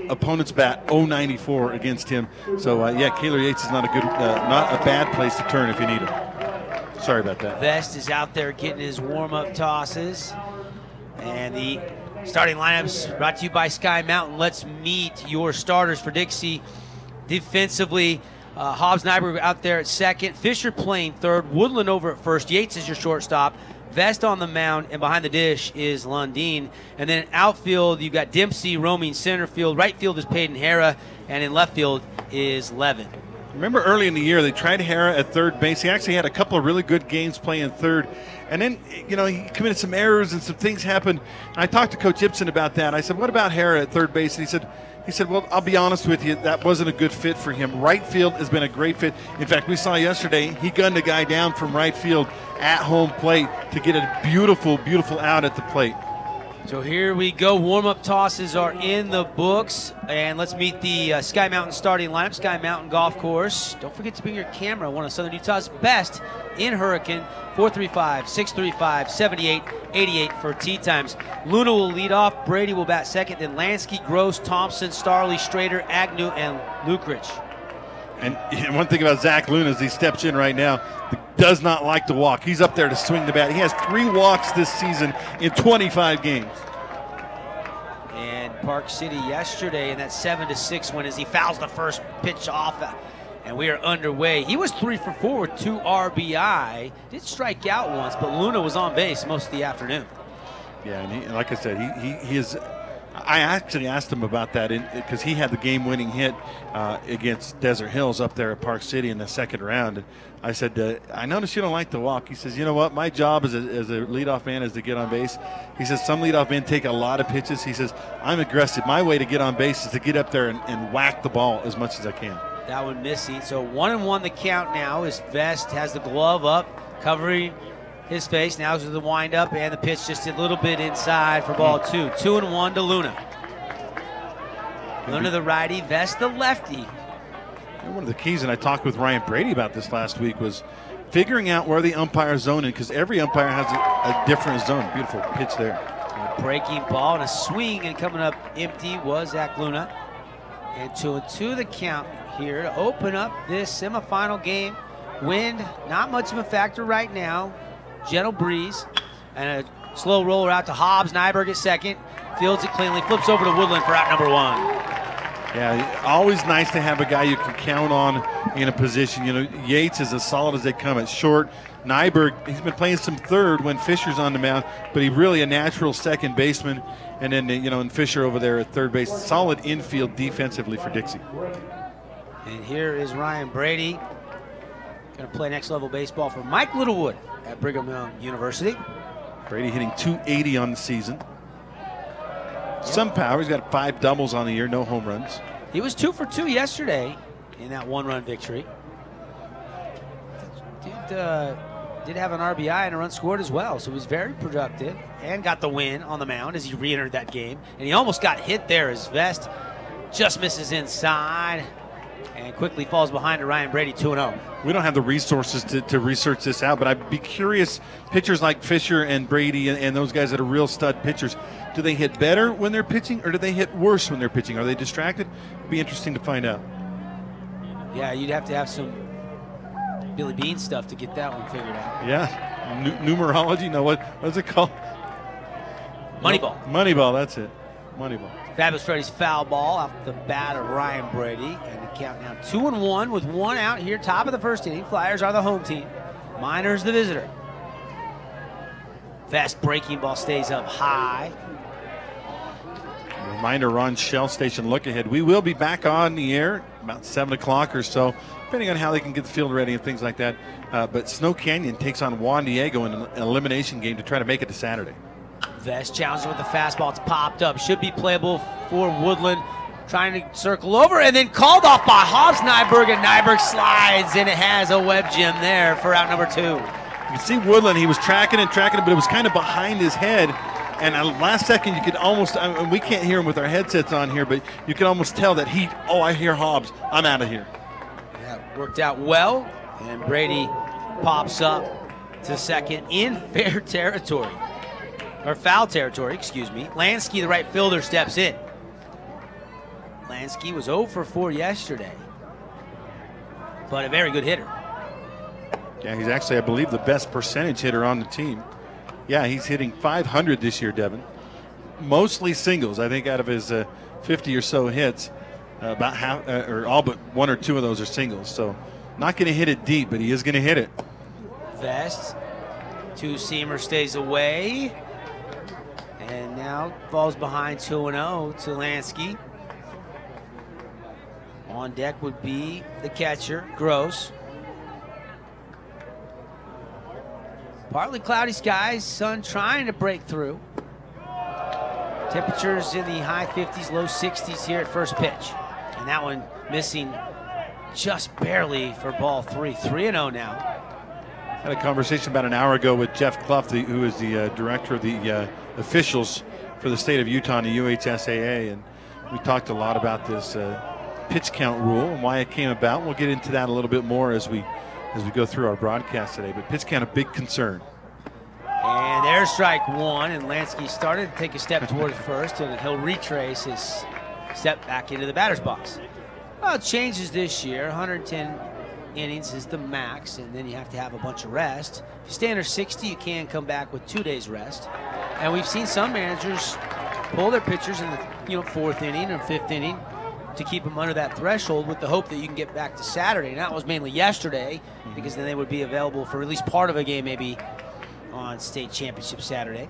opponent's bat 094 against him. So yeah, Kaylor Yates is not a bad place to turn if you need him. Sorry about that. Vest is out there getting his warm-up tosses. And the starting lineups brought to you by Sky Mountain. Let's meet your starters for Dixie. Defensively, Hobbs Nyberg out there at second. Fisher playing third. Woodland over at first. Yates is your shortstop. Vest on the mound, and behind the dish is Lundeen. And then outfield, you've got Dempsey roaming center field. Right field is Peyton Hara, and in left field is Levin. Remember early in the year, they tried Hara at third base. He actually had a couple of really good games playing third. And then, you know, he committed some errors and some things happened. I talked to Coach Ibsen about that. I said, what about Hara at third base? And he said, well, I'll be honest with you, that wasn't a good fit for him. Right field has been a great fit. In fact, we saw yesterday, he gunned a guy down from right field at home plate to get a beautiful, beautiful out at the plate. So here we go. Warm-up tosses are in the books. And let's meet the Sky Mountain starting lineup. Sky Mountain Golf Course. Don't forget to bring your camera. One of Southern Utah's best in Hurricane. 435-635-7888 for tee times. Luna will lead off. Brady will bat second. Then Lansky, Gross, Thompson, Starley, Strader, Agnew, and Lukrich. And one thing about Zach Luna is he steps in right now, does not like to walk. He's up there to swing the bat. He has 3 walks this season in 25 games. And Park City yesterday in that 7-6 win as he fouls the first pitch off, and we are underway. He was 3 for 4 with 2 RBI. Did strike out once, but Luna was on base most of the afternoon. Yeah, and like I said, he is. I actually asked him about that because he had the game-winning hit against Desert Hills up there at Park City in the second round. And I said, I noticed you don't like to walk. He says, you know what, my job as a leadoff man is to get on base. He says, some leadoff men take a lot of pitches. He says, I'm aggressive. My way to get on base is to get up there and whack the ball as much as I can. That one missing. So 1-1 the count now as Vest has the glove up, covering his face. Now to the windup, and the pitch just a little bit inside for ball 2. 2-1 to Luna. Luna the righty, Vest the lefty. One of the keys, and I talked with Ryan Brady about this last week, was figuring out where the umpire zone in, because every umpire has a different zone. Beautiful pitch there. A breaking ball and a swing, and coming up empty was Zach Luna. And 2-2 the count here to open up this semifinal game. Wind, not much of a factor right now. Gentle breeze, and a slow roller out to Hobbs. Nyberg at second, fields it cleanly, flips over to Woodland for out number 1. Yeah, always nice to have a guy you can count on in a position. You know, Yates is as solid as they come at short. Nyberg, he's been playing some third when Fisher's on the mound, but he's really a natural second baseman. And then, you know, and Fisher over there at third base. Solid infield defensively for Dixie. And here is Ryan Brady, going to play next level baseball for Mike Littlewood at Brigham Young University. Brady hitting .280 on the season. Some power. He's got 5 doubles on the year, no home runs. He was 2 for 2 yesterday in that 1-run victory. Did have an RBI and a run scored as well, so he was very productive and got the win on the mound as he re-entered that game. And he almost got hit there as Vest just misses inside and quickly falls behind to Ryan Brady, 2-0. We don't have the resources to research this out, but I'd be curious, pitchers like Fisher and Brady and those guys that are real stud pitchers, do they hit better when they're pitching, or do they hit worse when they're pitching? Are they distracted? It'd be interesting to find out. Yeah, you'd have to have some Billy Bean stuff to get that one figured out. Yeah, numerology, no, what is it called? Moneyball. Moneyball, that's it, Moneyball. Fabulous Freddy's foul ball off the bat of Ryan Brady. And the count now 2-1 with 1 out here, top of the first inning. Flyers are the home team. Miners the visitor. Fast breaking ball stays up high. Reminder, Ron Shell Station look ahead. We will be back on the air about 7 o'clock or so, depending on how they can get the field ready and things like that. But Snow Canyon takes on Juan Diego in an elimination game to try to make it to Saturday. Vest challenging with the fastball. It's popped up. Should be playable for Woodland. Trying to circle over and then called off by Hobbs Nyberg, and Nyberg slides, and it has a web gem there for out number 2. You can see Woodland, he was tracking it, but it was kind of behind his head. And last second, you could almost, we can't hear him with our headsets on here, but you can almost tell that I hear Hobbs, I'm out of here. Yeah, worked out well, and Brady pops up to second in fair territory. Or foul territory, excuse me. Lansky, the right fielder, steps in. Lansky was 0 for 4 yesterday, but a very good hitter. Yeah, he's actually, I believe, the best percentage hitter on the team. Yeah, he's hitting .500 this year, Devin. Mostly singles. I think out of his 50 or so hits, about half, or all but 1 or 2 of those are singles. So not going to hit it deep, but he is going to hit it. Vest, two-seamer stays away, and now falls behind 2-0 to Lansky. On deck would be the catcher, Gross. Partly cloudy skies, sun trying to break through. Temperatures in the high 50s, low 60s here at first pitch. And that one missing just barely for ball 3. 3-0 now. Had a conversation about an hour ago with Jeff Clough, who is the director of the officials for the state of Utah and the UHSAA, and we talked a lot about this pitch count rule and why it came about. We'll get into that a little bit more as we go through our broadcast today. But pitch count, a big concern. And there's strike 1, and Lansky started to take a step towards first, and he'll retrace his step back into the batter's box. Well, it changes this year. 110 innings is the max, and then you have to have a bunch of rest. If you stay under 60, you can come back with 2 days rest. And we've seen some managers pull their pitchers in the 4th inning or 5th inning to keep them under that threshold with the hope that you can get back to Saturday. And that was mainly yesterday, because then they would be available for at least part of a game, maybe on state championship Saturday.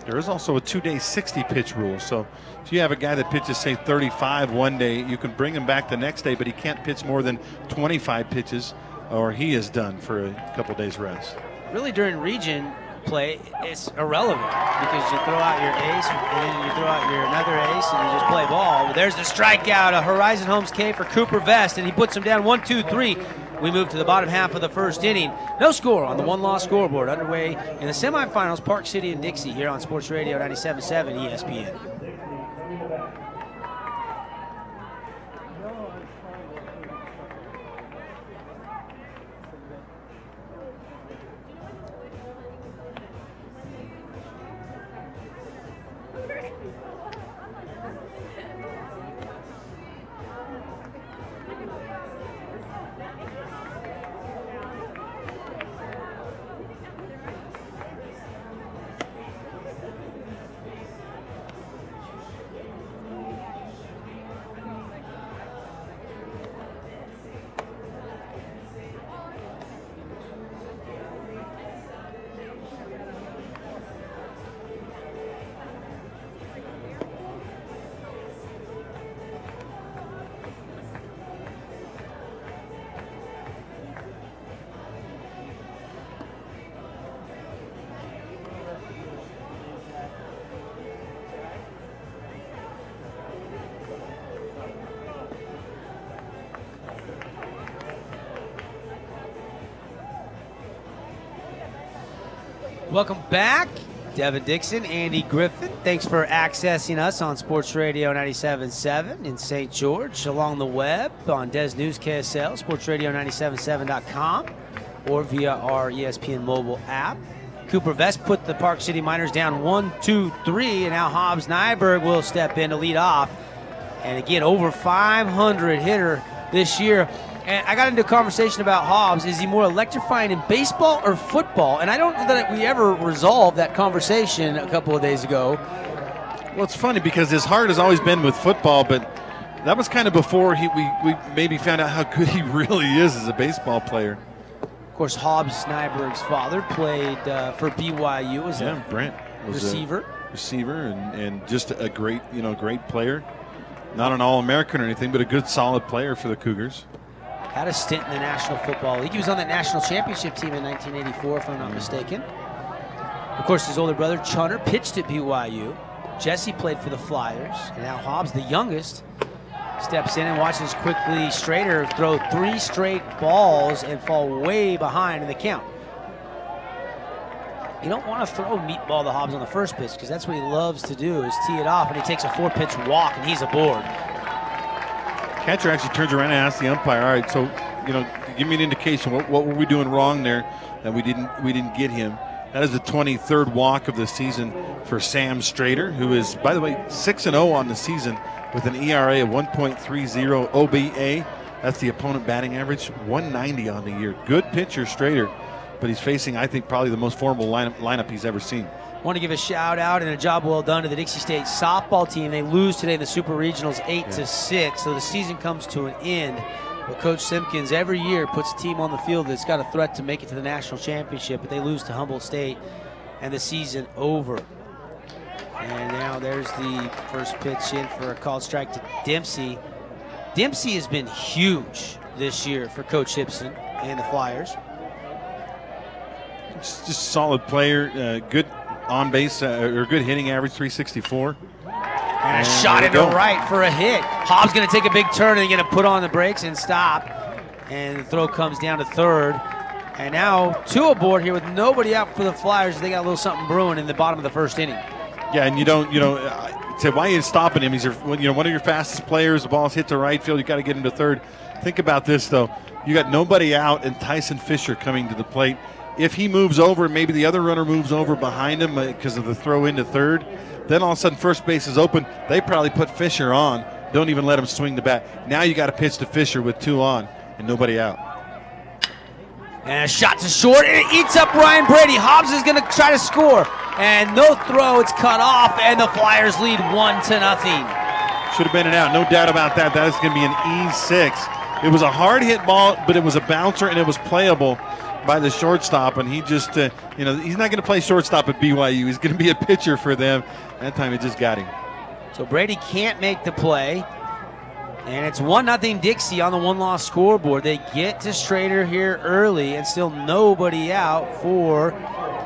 There is also a 2-day 60-pitch rule. So if you have a guy that pitches, say, 35 one day, you can bring him back the next day, but he can't pitch more than 25 pitches, or he is done for a couple days rest. Really, during region play, it's irrelevant, because you throw out your ace, and then you throw out your another ace, and you just play ball. But there's the strikeout, a Horizon Homes K for Cooper Vest, and he puts him down 1-2-3. We move to the bottom half of the first inning. No score on the one-loss scoreboard. Underway in the semifinals, Park City and Dixie here on Sports Radio 97.7 ESPN. Welcome back. Devin Dixon, Andy Griffin. Thanks for accessing us on Sports Radio 97.7 in St. George, along the web on Des News KSL, sportsradio977.com, or via our ESPN mobile app. Cooper Vest put the Park City Miners down 1-2-3, and now Hobbs Nyberg will step in to lead off. And again, over 500 hitter this year. And I got into a conversation about Hobbs. Is he more electrifying in baseball or football? And I don't know that we ever resolved that conversation a couple of days ago. Well, it's funny because his heart has always been with football, but that was kind of before we maybe found out how good he really is as a baseball player. Of course, Hobbs Nyberg's father played for BYU as a Brent was receiver. And just a great player. Not an All-American or anything, but a good, solid player for the Cougars. Had a stint in the National Football League. He was on that national championship team in 1984, if I'm not mistaken. Of course, his older brother, Chunner, pitched at BYU. Jesse played for the Flyers. And now Hobbs, the youngest, steps in and watches quickly Strader throw 3 straight balls and fall way behind in the count. You don't want to throw meatball to Hobbs on the first pitch, because that's what he loves to do, is tee it off, and he takes a 4-pitch walk, and he's aboard. Catcher actually turns around and asks the umpire, all right, so, give me an indication. What were we doing wrong there that we didn't get him? That is the 23rd walk of the season for Sam Strader, who is, by the way, 6-0 on the season with an ERA of 1.30 OBA. That's the opponent batting average, 190 on the year. Good pitcher, Strader, but he's facing, I think, probably the most formidable lineup he's ever seen. I want to give a shout out and a job well done to the Dixie State softball team. They lose today in the Super Regionals 8-6, so the season comes to an end. But Coach Simpkins every year puts a team on the field that's got a threat to make it to the national championship, but they lose to Humboldt State and the season over. And now there's the first pitch in for a called strike to Dempsey. Dempsey has been huge this year for Coach Hipson and the Flyers. Just a solid player, good on base or good hitting average, 364. And a shot into right for a hit. Hobbs going to take a big turn and going to put on the brakes and stop. And the throw comes down to third. And now 2 aboard here with nobody out for the Flyers. They got a little something brewing in the bottom of the first inning. Yeah, and you don't, say, why are you stopping him? He's one of your fastest players. The ball's hit to right field. You got to get him to third. Think about this, though. You got nobody out and Tyson Fisher coming to the plate. If he moves over, maybe the other runner moves over behind him because of the throw into third, then all of a sudden first base is open. They probably put Fisher on. Don't even let him swing the bat. Now you got to pitch to Fisher with 2 on and nobody out. And a shot to short, and it eats up Ryan Brady. Hobbs is going to try to score. And no throw, it's cut off, and the Flyers lead 1-0. Should have been an out, no doubt about that. That is going to be an E6. It was a hard hit ball, but it was a bouncer, and it was playable by the shortstop, and he just, he's not going to play shortstop at BYU. He's going to be a pitcher for them. That time it just got him. So Brady can't make the play, and it's 1-0 Dixie on the 1-loss scoreboard. They get to Strader here early, and still nobody out for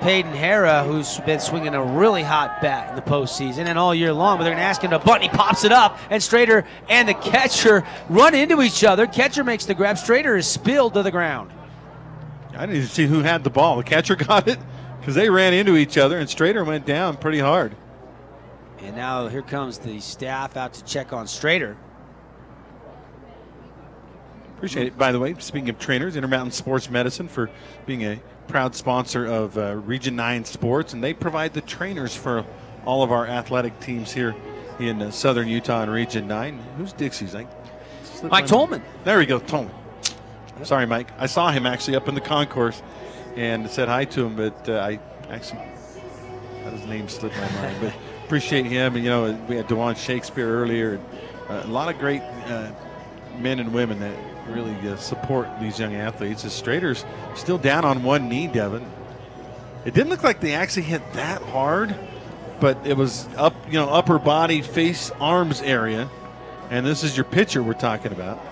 Peyton Hara, who's been swinging a really hot bat in the postseason and all year long, but they're going to ask him to bunt, and he pops it up, and Strader and the catcher run into each other. Catcher makes the grab. Strader is spilled to the ground. I didn't even see who had the ball. The catcher got it because they ran into each other, and Strader went down pretty hard. And now here comes the staff out to check on Strader. Appreciate it, by the way. Speaking of trainers, Intermountain Sports Medicine for being a proud sponsor of Region 9 Sports, and they provide the trainers for all of our athletic teams here in Southern Utah and Region 9. Who's Dixie's? Mike Tolman. There we go, Tolman. Sorry, Mike. I saw him actually up in the concourse and said hi to him, but I actually had his name slip my mind. But appreciate him. And, we had DeJuan Shakespeare earlier. And, a lot of great men and women that really support these young athletes. The Strader's still down on one knee, Devin. It didn't look like they actually hit that hard, but it was up, upper body, face, arms area. And this is your pitcher we're talking about.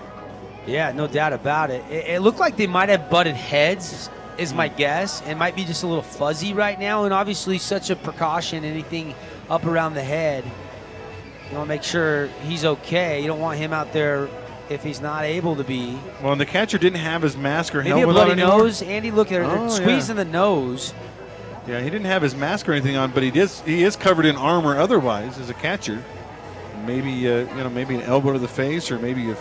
Yeah, no doubt about it. It looked like they might have butted heads, is my guess. It might be just a little fuzzy right now, and obviously such a precaution, anything up around the head. You want to make sure he's okay. You don't want him out there if he's not able to be. Well, and the catcher didn't have his mask or maybe helmet a bloody on nose. Andy, look, they're squeezing the nose. Yeah, he didn't have his mask or anything on, but he is covered in armor otherwise as a catcher. Maybe maybe an elbow to the face, or maybe a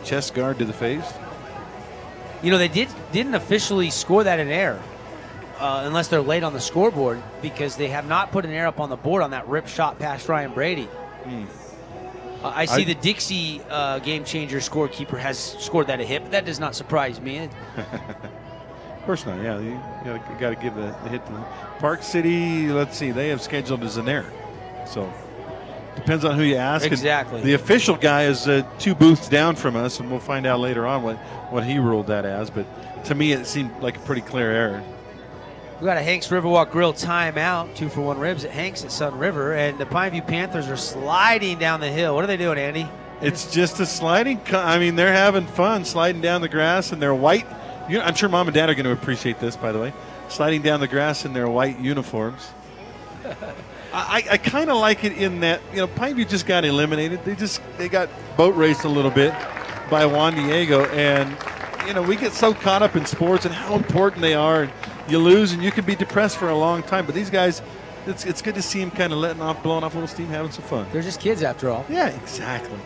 chest guard to the face. They didn't officially score that in error unless they're late on the scoreboard, because they have not put an error up on the board on that rip shot past Ryan Brady. I see the Dixie game changer scorekeeper has scored that a hit, but that does not surprise me. Of course not. Yeah, you got to give the hit to Park City. Let's see, they have scheduled as an error, so. Depends on who you ask. Exactly. And the official guy is 2 booths down from us, and we'll find out later on what he ruled that as. But to me, it seemed like a pretty clear error. We got a Hanks Riverwalk Grill timeout, 2-for-1 ribs at Hanks at Sun River, and the Pineview Panthers are sliding down the hill. What are they doing, Andy? It's just a sliding. I mean, they're having fun sliding down the grass in their white. I'm sure Mom and Dad are going to appreciate this, by the way. Sliding down the grass in their white uniforms. I kind of like it in that, Pineview just got eliminated. They got boat raced a little bit by Juan Diego, and we get so caught up in sports and how important they are, and you lose and you can be depressed for a long time. But these guys, it's good to see them kind of blowing off a little steam, having some fun. They're just kids after all. Yeah, exactly.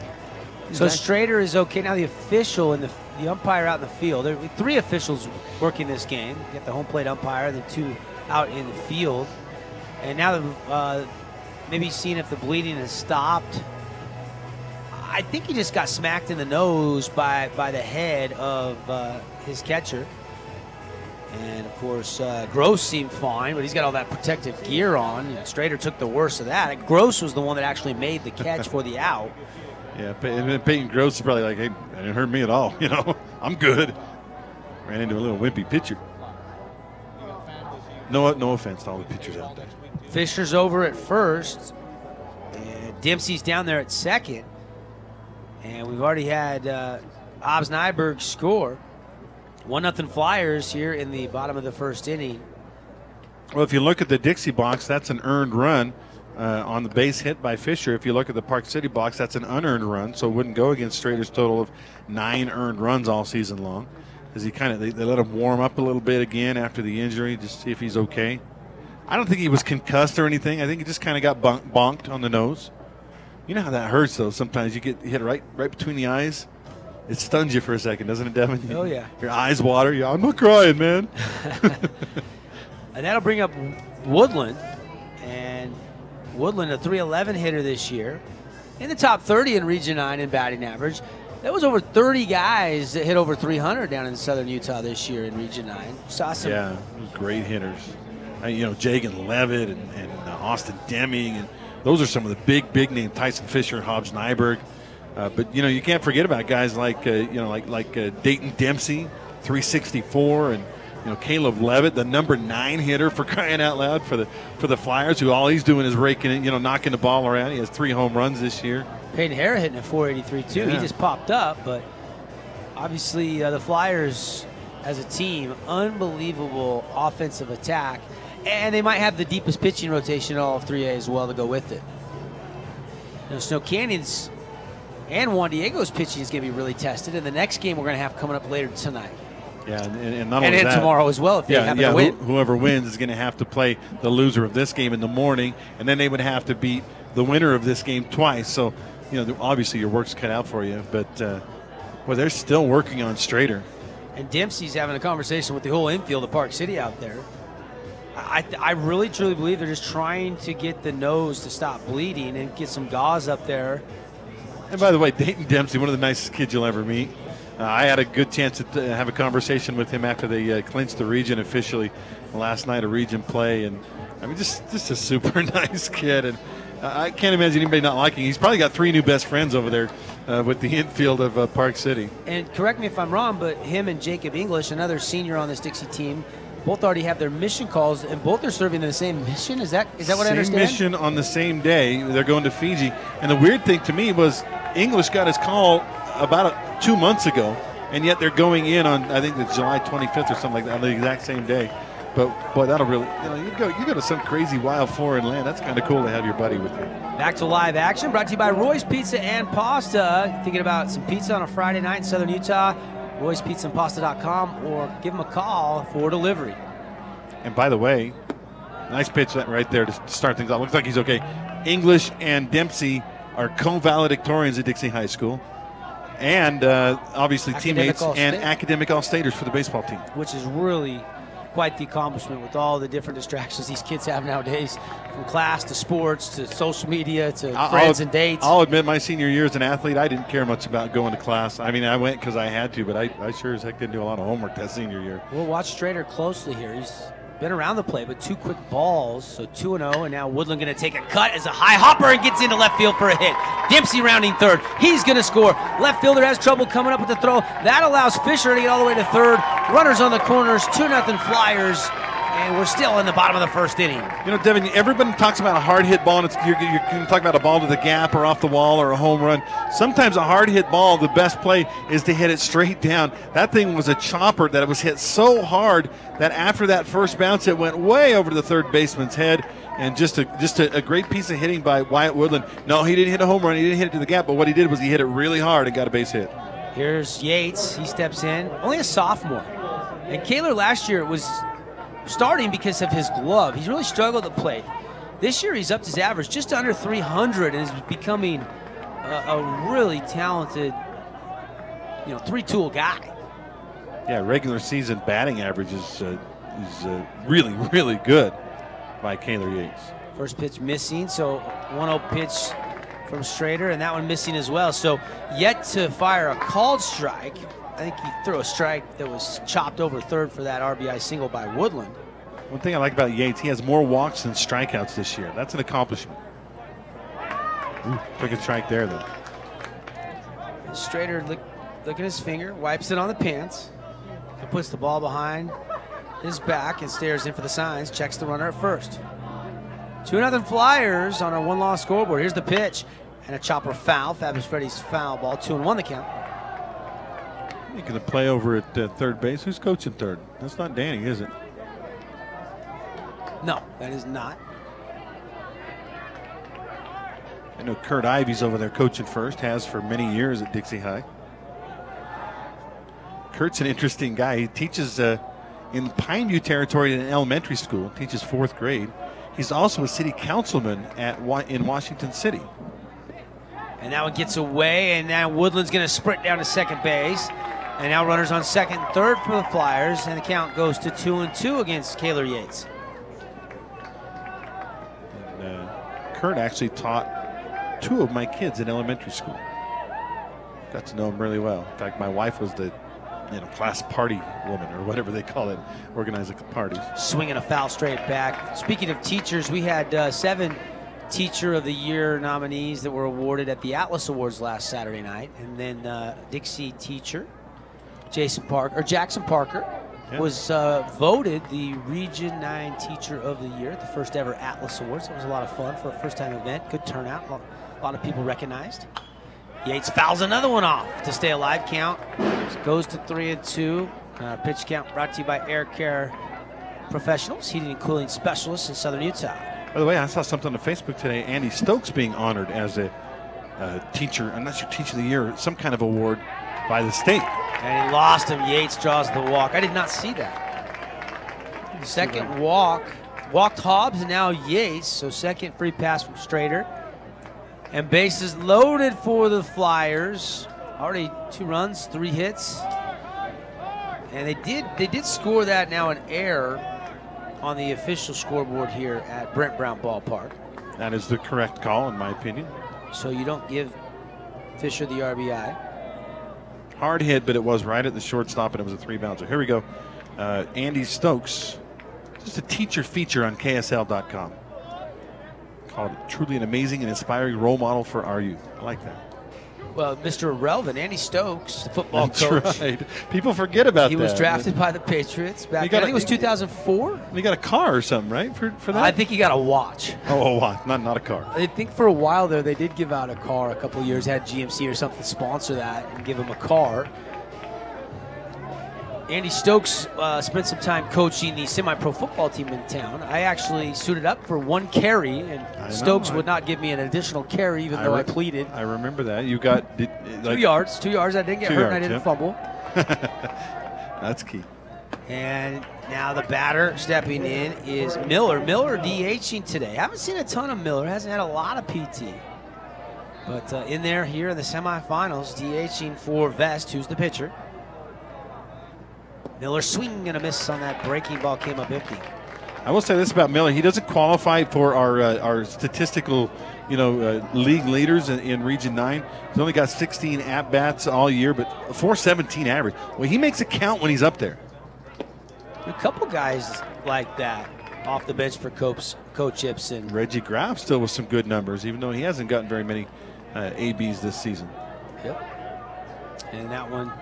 So Strader is okay. Now the official and the umpire out in the field. There are 3 officials working this game. You got the home plate umpire, the 2 out in the field. And now maybe seeing if the bleeding has stopped. I think he just got smacked in the nose by the head of his catcher. And, of course, Gross seemed fine, but he's got all that protective gear on. And Strader took the worst of that. Gross was the one that actually made the catch for the out. Yeah, Peyton Gross is probably like, hey, it didn't hurt me at all. You know, I'm good. Ran into a little wimpy pitcher. No offense to all the pitchers out there. Fisher's over at first. And Dempsey's down there at second. And we've already had Hobbs Nyberg score. 1-0 Flyers here in the bottom of the first inning. Well, if you look at the Dixie box, that's an earned run on the base hit by Fisher. If you look at the Park City box, that's an unearned run, so it wouldn't go against Strader's total of 9 earned runs all season long. As he they let him warm up a little bit again after the injury, just see if he's okay. I don't think he was concussed or anything. I think he just kind of got bonked on the nose. You know how that hurts, though. Sometimes you get hit right between the eyes. It stuns you for a second, doesn't it, Devin? Oh, yeah. Your eyes water. Yeah, I'm not crying, man. And that'll bring up Woodland. And Woodland, a .311 hitter this year. In the top 30 in Region 9 in batting average. There was over 30 guys that hit over 300 down in southern Utah this year in Region 9. Saw some. Yeah, great hitters. You know, Jagan Levitt and Austin Deming. And those are some of the big names. Tyson Fisher, Hobbs Nyberg. But, you know, you can't forget about guys like, Dayton Dempsey, 364, and, you know, Caleb Levitt, the number 9 hitter, for crying out loud, for the Flyers, who all he's doing is raking it, you know, knocking the ball around. He has 3 home runs this year. Peyton Hara hitting at .483 too. Yeah. He just popped up, but obviously the Flyers as a team, unbelievable offensive attack, and they might have the deepest pitching rotation in all of 3A as well to go with it. You know, Snow Canyon's and Juan Diego's pitching is going to be really tested, and the next game we're going to have coming up later tonight. Yeah, and not only and that, tomorrow as well if they happen to win. Whoever wins is going to have to play the loser of this game in the morning, and then they would have to beat the winner of this game twice. So, you know, obviously your work's cut out for you, but well, they're still working on Strader. And Dempsey's having a conversation with the whole infield of Park City out there. I really, truly believe they're just trying to get the nose to stop bleeding and get some gauze up there. And by the way, Dayton Dempsey, one of the nicest kids you'll ever meet. I had a good chance to have a conversation with him after they clinched the region officially last night, a region play. And I mean, just a super nice kid. And I can't imagine anybody not liking him. He's probably got 3 new best friends over there with the infield of Park City. And correct me if I'm wrong, but him and Jacob English, another senior on this Dixie team, both already have their mission calls, and both are serving in the same mission. Is that what I understand? Same mission on the same day. They're going to Fiji. And the weird thing to me was English got his call about 2 months ago, and yet they're going in on, I think, it's July 25th or something like that, on the exact same day. But boy, that'll really, you go to some crazy wild foreign land. That's kind of cool to have your buddy with you. Back to live action, brought to you by Roy's Pizza and Pasta. Thinking about some pizza on a Friday night in southern Utah? Roy'sPizzaandPasta.com, or give them a call for delivery. And by the way, nice pitch right there to start things off. Looks like he's okay. English and Dempsey are co-valedictorians at Dixie High School. And obviously teammates and academic all-staters for the baseball team. Which is really quite the accomplishment with all the different distractions these kids have nowadays, from class to sports to social media to friends and dates. I'll admit, my senior year as an athlete, I didn't care much about going to class. I mean, I went because I had to, but I sure as heck didn't do a lot of homework that senior year. We'll watch Strader closely here. He's been around the play, but 2 quick balls, so 2-0, and now Woodland going to take a cut as a high hopper and gets into left field for a hit. Dempsey rounding third. He's going to score. Left fielder has trouble coming up with the throw. That allows Fisher to get all the way to third. Runners on the corners, 2-0 Flyers, and we're still in the bottom of the first inning. You know, Devin, everybody talks about a hard hit ball, and you're talking about a ball to the gap or off the wall or a home run. Sometimes a hard hit ball, the best play is to hit it straight down. That thing was a chopper that it was hit so hard that after that first bounce, it went way over to the third baseman's head. And just a great piece of hitting by Wyatt Woodland. No, he didn't hit a home run. He didn't hit it to the gap, but what he did was he hit it really hard and got a base hit. Here's Yates. He steps in. Only a sophomore. And Kaler last year was starting because of his glove. He's really struggled at the plate. This year he's upped his average just under 300 and is becoming a really talented, three-tool guy. Yeah, regular season batting average is is really, really good by Kaler Yates. First pitch missing, so 1-0 pitch from Strader, and that one missing as well. So yet to fire a called strike. I think he threw a strike that was chopped over third for that RBI single by Woodland. One thing I like about Yates, he has more walks than strikeouts this year. That's an accomplishment. Ooh, took a strike there, though. Strader look at his finger, wipes it on the pants, and puts the ball behind his back and stares in for the signs, checks the runner at first. 2-0 Flyers on our one-loss scoreboard. Here's the pitch, and a chopper foul. Fabulous Freddy's foul ball, 2-1 the count. Making the play over at third base. Who's coaching third? That's not Danny, is it? No, that is not. I know Kurt Ivy's over there coaching first, has for many years at Dixie High. Kurt's an interesting guy. He teaches in Pineview territory in an elementary school, teaches 4th grade. He's also a city councilman in Washington City. And that one gets away, and now Woodland's going to sprint down to second base. And now runners on second and third for the Flyers, and the count goes to 2-2 against Kaler Yates. And, Kurt actually taught 2 of my kids in elementary school. Got to know him really well. In fact, my wife was the class party woman, or whatever they call it, organizing parties. Swinging a foul straight back. Speaking of teachers, we had 7 Teacher of the Year nominees that were awarded at the Atlas Awards last Saturday night, and then Dixie teacher Jackson Parker was voted the Region 9 Teacher of the Year at the first ever Atlas Awards. It was a lot of fun for a first-time event. Good turnout. A lot of people recognized. Yates fouls another one off to stay alive. Count goes to 3-2. Pitch count brought to you by Air Care Professionals, heating and cooling specialists in Southern Utah. By the way, I saw something on Facebook today. Andy Stokes being honored as a teacher, I'm not sure, Teacher of the Year, some kind of award by the state. And he lost him. Yates draws the walk. I did not see that. Second walked Hobbs, and now Yates. So second free pass from Strader. And bases loaded for the Flyers. Already 2 runs, 3 hits. And they did score that now an error on the official scoreboard here at Brent Brown Ballpark. That is the correct call, in my opinion. So you don't give Fisher the RBI. Hard hit, but it was right at the shortstop, and it was a 3-bouncer. Here we go. Andy Stokes, just a teacher feature on KSL.com. Called it truly an amazing and inspiring role model for our youth. I like that. Well, Mr. Irrelevant, Andy Stokes, the football coach. That's right. People forget about that. He was drafted by the Patriots back, I think it was 2004. He got a car or something, right, for that? I think he got a watch. Oh, a watch, not a car. I think for a while there, they did give out a car a couple of years, had GMC or something sponsor that and give him a car. Andy Stokes spent some time coaching the semi-pro football team in town. I actually suited up for 1 carry, and Stokes would not give me an additional carry, even though I pleaded. I remember that. You got 2 yards. 2 yards. I didn't get hurt, and I didn't fumble. That's key. And now the batter stepping in is Miller. Miller DHing today. I haven't seen a ton of Miller. Hasn't had a lot of PT. But in there here in the semifinals, DHing for Vest, who's the pitcher. Miller swing and a miss on that breaking ball, came up empty. I will say this about Miller: he doesn't qualify for our statistical, league leaders in Region 9. He's only got 16 at bats all year, but 417 average. Well, he makes it count when he's up there. A couple guys like that off the bench for Coach Ibsen. Reggie Graff still with some good numbers, even though he hasn't gotten very many ABs this season. Yep. And that one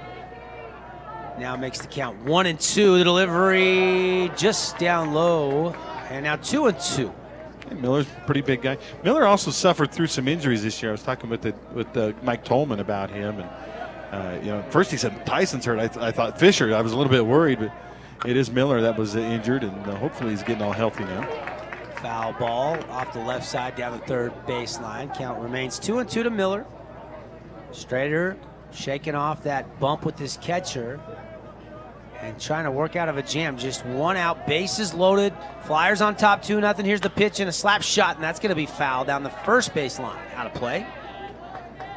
now makes the count 1-2. The delivery just down low, and now 2-2. Hey, Miller's a pretty big guy. Miller also suffered through some injuries this year. I was talking with Mike Tolman about him, and first he said Tyson's hurt. I thought Fisher. I was a little bit worried, but it is Miller that was injured, and hopefully he's getting all healthy now. Foul ball off the left side down the third baseline. Count remains 2-2 to Miller. Strader shaking off that bump with his catcher and trying to work out of a jam. Just 1 out, bases loaded. Flyers on top, 2-0. Here's the pitch and a slap shot, and that's going to be foul down the first baseline. Out of play.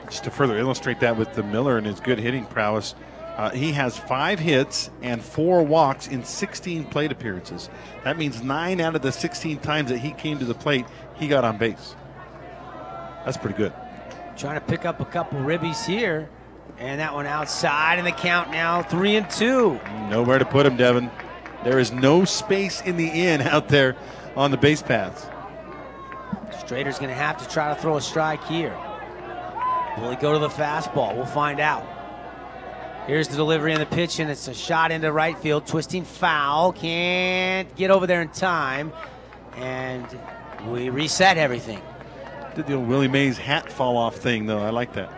Just to further illustrate that with the Miller and his good hitting prowess, He has 5 hits and 4 walks in 16 plate appearances. That means 9 out of the 16 times that he came to the plate, he got on base. That's pretty good. Trying to pick up a couple ribbies here. And that one outside, and the count now 3-2. Nowhere to put him, Devin. There is no space in the in out there on the base paths. Strader's going to have to try to throw a strike here. Will he go to the fastball? We'll find out. Here's the delivery and the pitch, and it's a shot into right field. Twisting foul. Can't get over there in time. And we reset everything. Did the old Willie Mays hat fall off thing, though. I like that.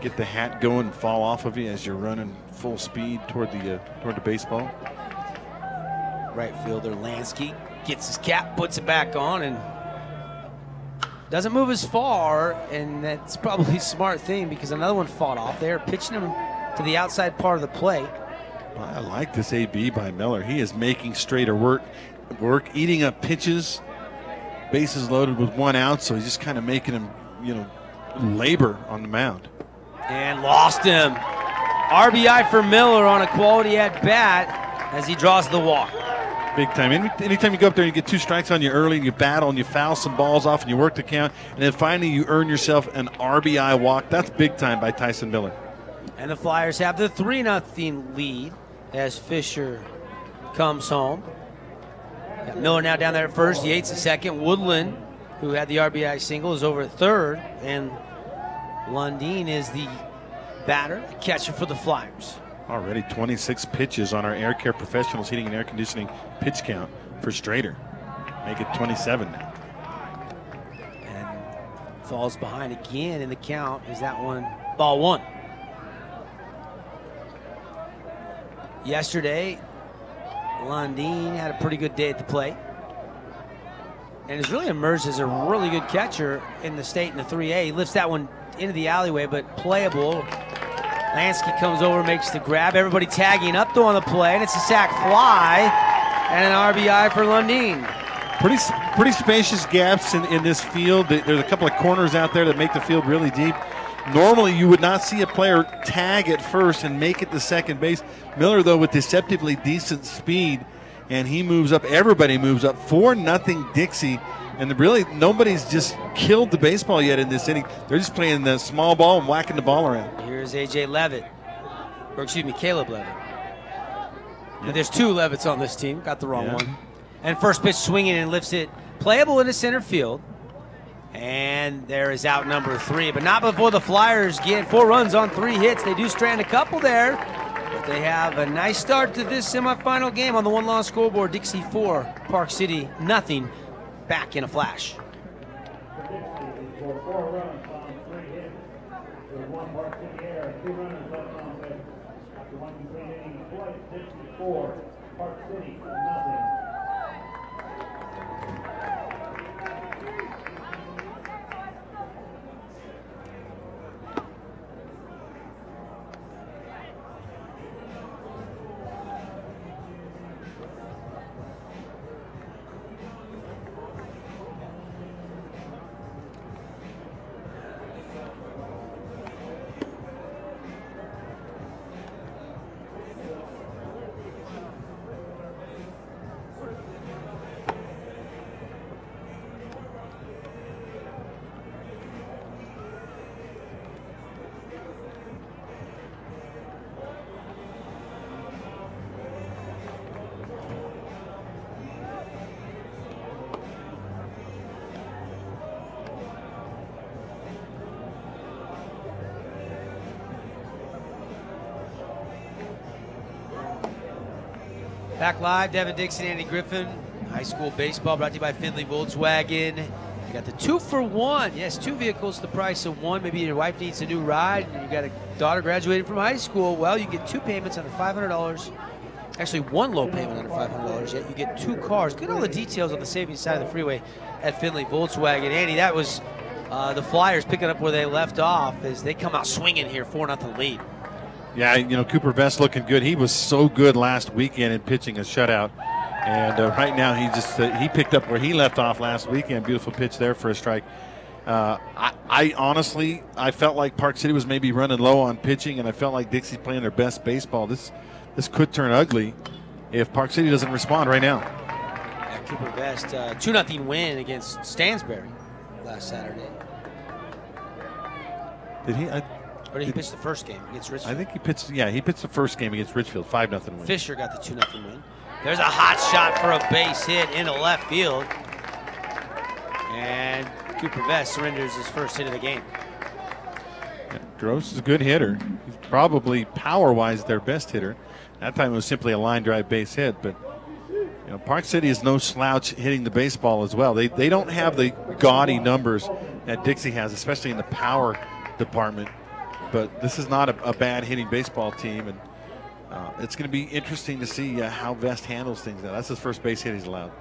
Get the hat going and fall off of you as you're running full speed toward the baseball. Right fielder Lansky gets his cap, puts it back on, and doesn't move as far, and that's probably a smart thing because another one fought off there, pitching him to the outside part of the plate. Well, I like this AB by Miller. He is making Strader work, eating up pitches, bases loaded with 1 out, so he's just kind of making him, labor on the mound. And lost him. RBI for Miller on a quality at bat as he draws the walk. Big time. Anytime you go up there and you get 2 strikes on you early and you battle and you foul some balls off and you work the count, and then finally you earn yourself an RBI walk, that's big time by Tyson Miller. And the Flyers have the 3-0 lead as Fisher comes home. Got Miller now down there at first, Yates at second. Woodland, who had the RBI single, is over at third, and Lundeen is the batter, the catcher for the Flyers. Already 26 pitches on our Air Care Professionals Heating and Air Conditioning pitch count for Strader. Make it 27 now. And falls behind again in the count. Is that one ball 1? Yesterday, Lundeen had a pretty good day at the plate and has really emerged as a really good catcher in the state in the 3A. He lifts that one into the alleyway, but playable. Lansky comes over, makes the grab. Everybody tagging up though on the play, and it's a sac fly and an RBI for Lundeen. Pretty spacious gaps in this field. There's a couple of corners out there that make the field really deep. Normally, you would not see a player tag at first and make it to second base. Miller, though, with deceptively decent speed, and he moves up. Everybody moves up. 4-0 Dixie, and really nobody's just killed the baseball yet in this inning. They're just playing the small ball and whacking the ball around. Here's A.J. Levitt, or excuse me, Caleb Levitt. Yeah. There's 2 Levitts on this team. Got the wrong one. And first pitch swinging and lifts it playable into center field. And there is out number 3, but not before the Flyers get 4 runs on 3 hits. They do strand a couple there, but they have a nice start to this semifinal game on the 1-loss scoreboard. Dixie 4, Park City nothing. Back in a flash. Back live, Devin Dixon, Andy Griffin. High school baseball brought to you by Findlay Volkswagen. You got the 2-for-1. Yes, 2 vehicles, the price of 1. Maybe your wife needs a new ride and you got a daughter graduating from high school. Well, you get 2 payments under $500. Actually, 1 low payment under $500. Yet you get 2 cars. Get all the details on the savings side of the freeway at Findlay Volkswagen. Andy, that was the Flyers picking up where they left off as they come out swinging here, 4-0 lead. Yeah, Cooper Vest looking good. He was so good last weekend in pitching a shutout. And right now he picked up where he left off last weekend. Beautiful pitch there for a strike. I I honestly felt like Park City was maybe running low on pitching, and I felt like Dixie's playing their best baseball. This could turn ugly if Park City doesn't respond right now. Yeah, Cooper Vest, 2-0 win against Stansbury last Saturday. Did he? Or did he pitch the first game against Richfield? I think he pitched. Yeah, he pitched the first game against Richfield, 5-0 win. Fisher got the 2-0 win. There's a hot shot for a base hit into left field, and Cooper Vest surrenders his first hit of the game. Yeah, Gross is a good hitter. He's probably power-wise their best hitter. That time it was simply a line drive base hit, but Park City is no slouch hitting the baseball as well. They don't have the gaudy numbers that Dixie has, especially in the power department. But this is not a bad hitting baseball team, and it's going to be interesting to see how Vest handles things now. That's his first base hit he's allowed.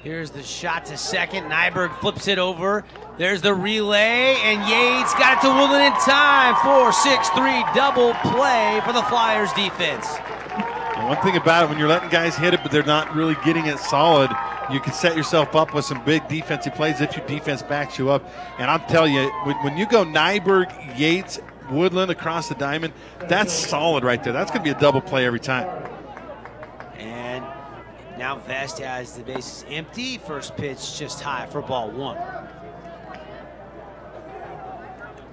Here's the shot to second. Nyberg flips it over. There's the relay, and Yates got it to Woodland in time. 4-6-3 double play for the Flyers defense. And one thing about it, when you're letting guys hit it, but they're not really getting it solid, you can set yourself up with some big defensive plays if your defense backs you up. And I'm telling you, when you go Nyberg, Yates, Woodland across the diamond, that's solid right there. That's going to be a double play every time. And now Vest has the bases empty. First pitch just high for ball one.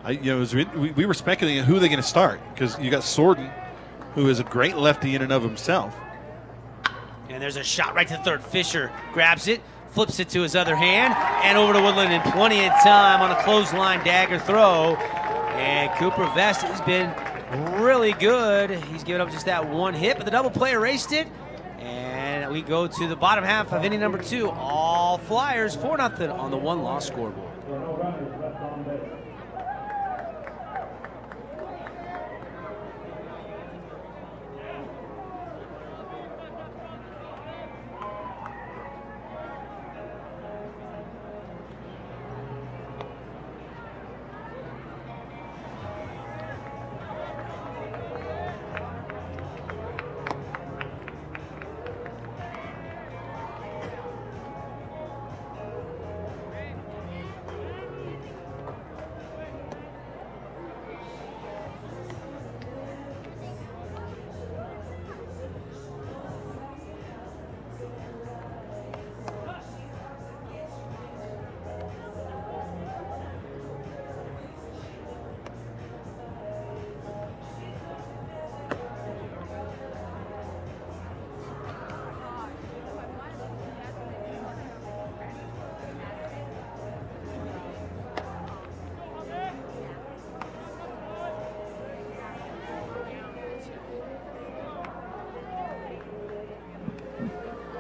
We were speculating who they're going to start, because you got Sorden, who is a great lefty in and of himself. And there's a shot right to third. Fisher grabs it, flips it to his other hand, and over to Woodland in plenty of time on a clothesline dagger throw. And Cooper Vest has been really good. He's given up just that one hit, but the double play erased it. And we go to the bottom half of inning number 2. All Flyers, 4-0 on the one-loss scoreboard.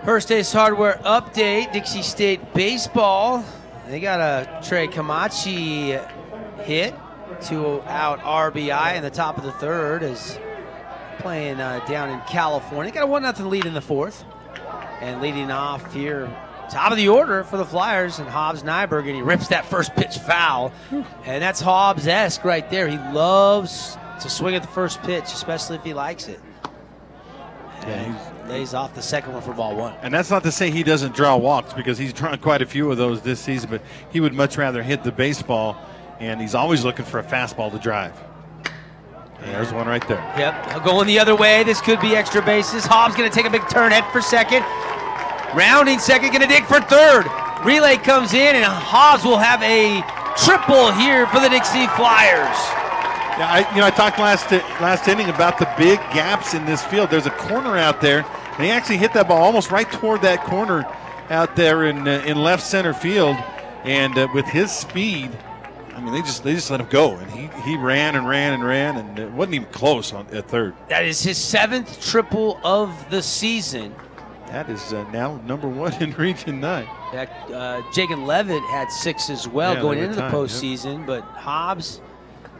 First Ace Hardware update, Dixie State Baseball. They got a Trey Camachi hit, 2-out RBI in the top of the third, is playing down in California. Got a 1-0 lead in the fourth. And leading off here, top of the order for the Flyers, and Hobbs Nyberg, and he rips that first pitch foul. And that's Hobbs-esque right there. He loves to swing at the first pitch, especially if he likes it. And lays off the second one for ball one. And that's not to say he doesn't draw walks, because he's drawn quite a few of those this season, but he would much rather hit the baseball, and he's always looking for a fastball to drive. And there's one right there. Yep, going the other way. This could be extra bases. Hobbs going to take a big turn, head for second. Rounding second, going to dig for third. Relay comes in, and Hobbs will have a triple here for the Dixie Flyers. Yeah, I talked last inning about the big gaps in this field. There's a corner out there, and he actually hit that ball almost right toward that corner out there in left center field. And with his speed, I mean, they just let him go, and he ran and ran and ran, and it wasn't even close at third. That is his 7th triple of the season. That is now #1 in Region 9. Jagan Levitt had 6 as well going into the postseason, but Hobbs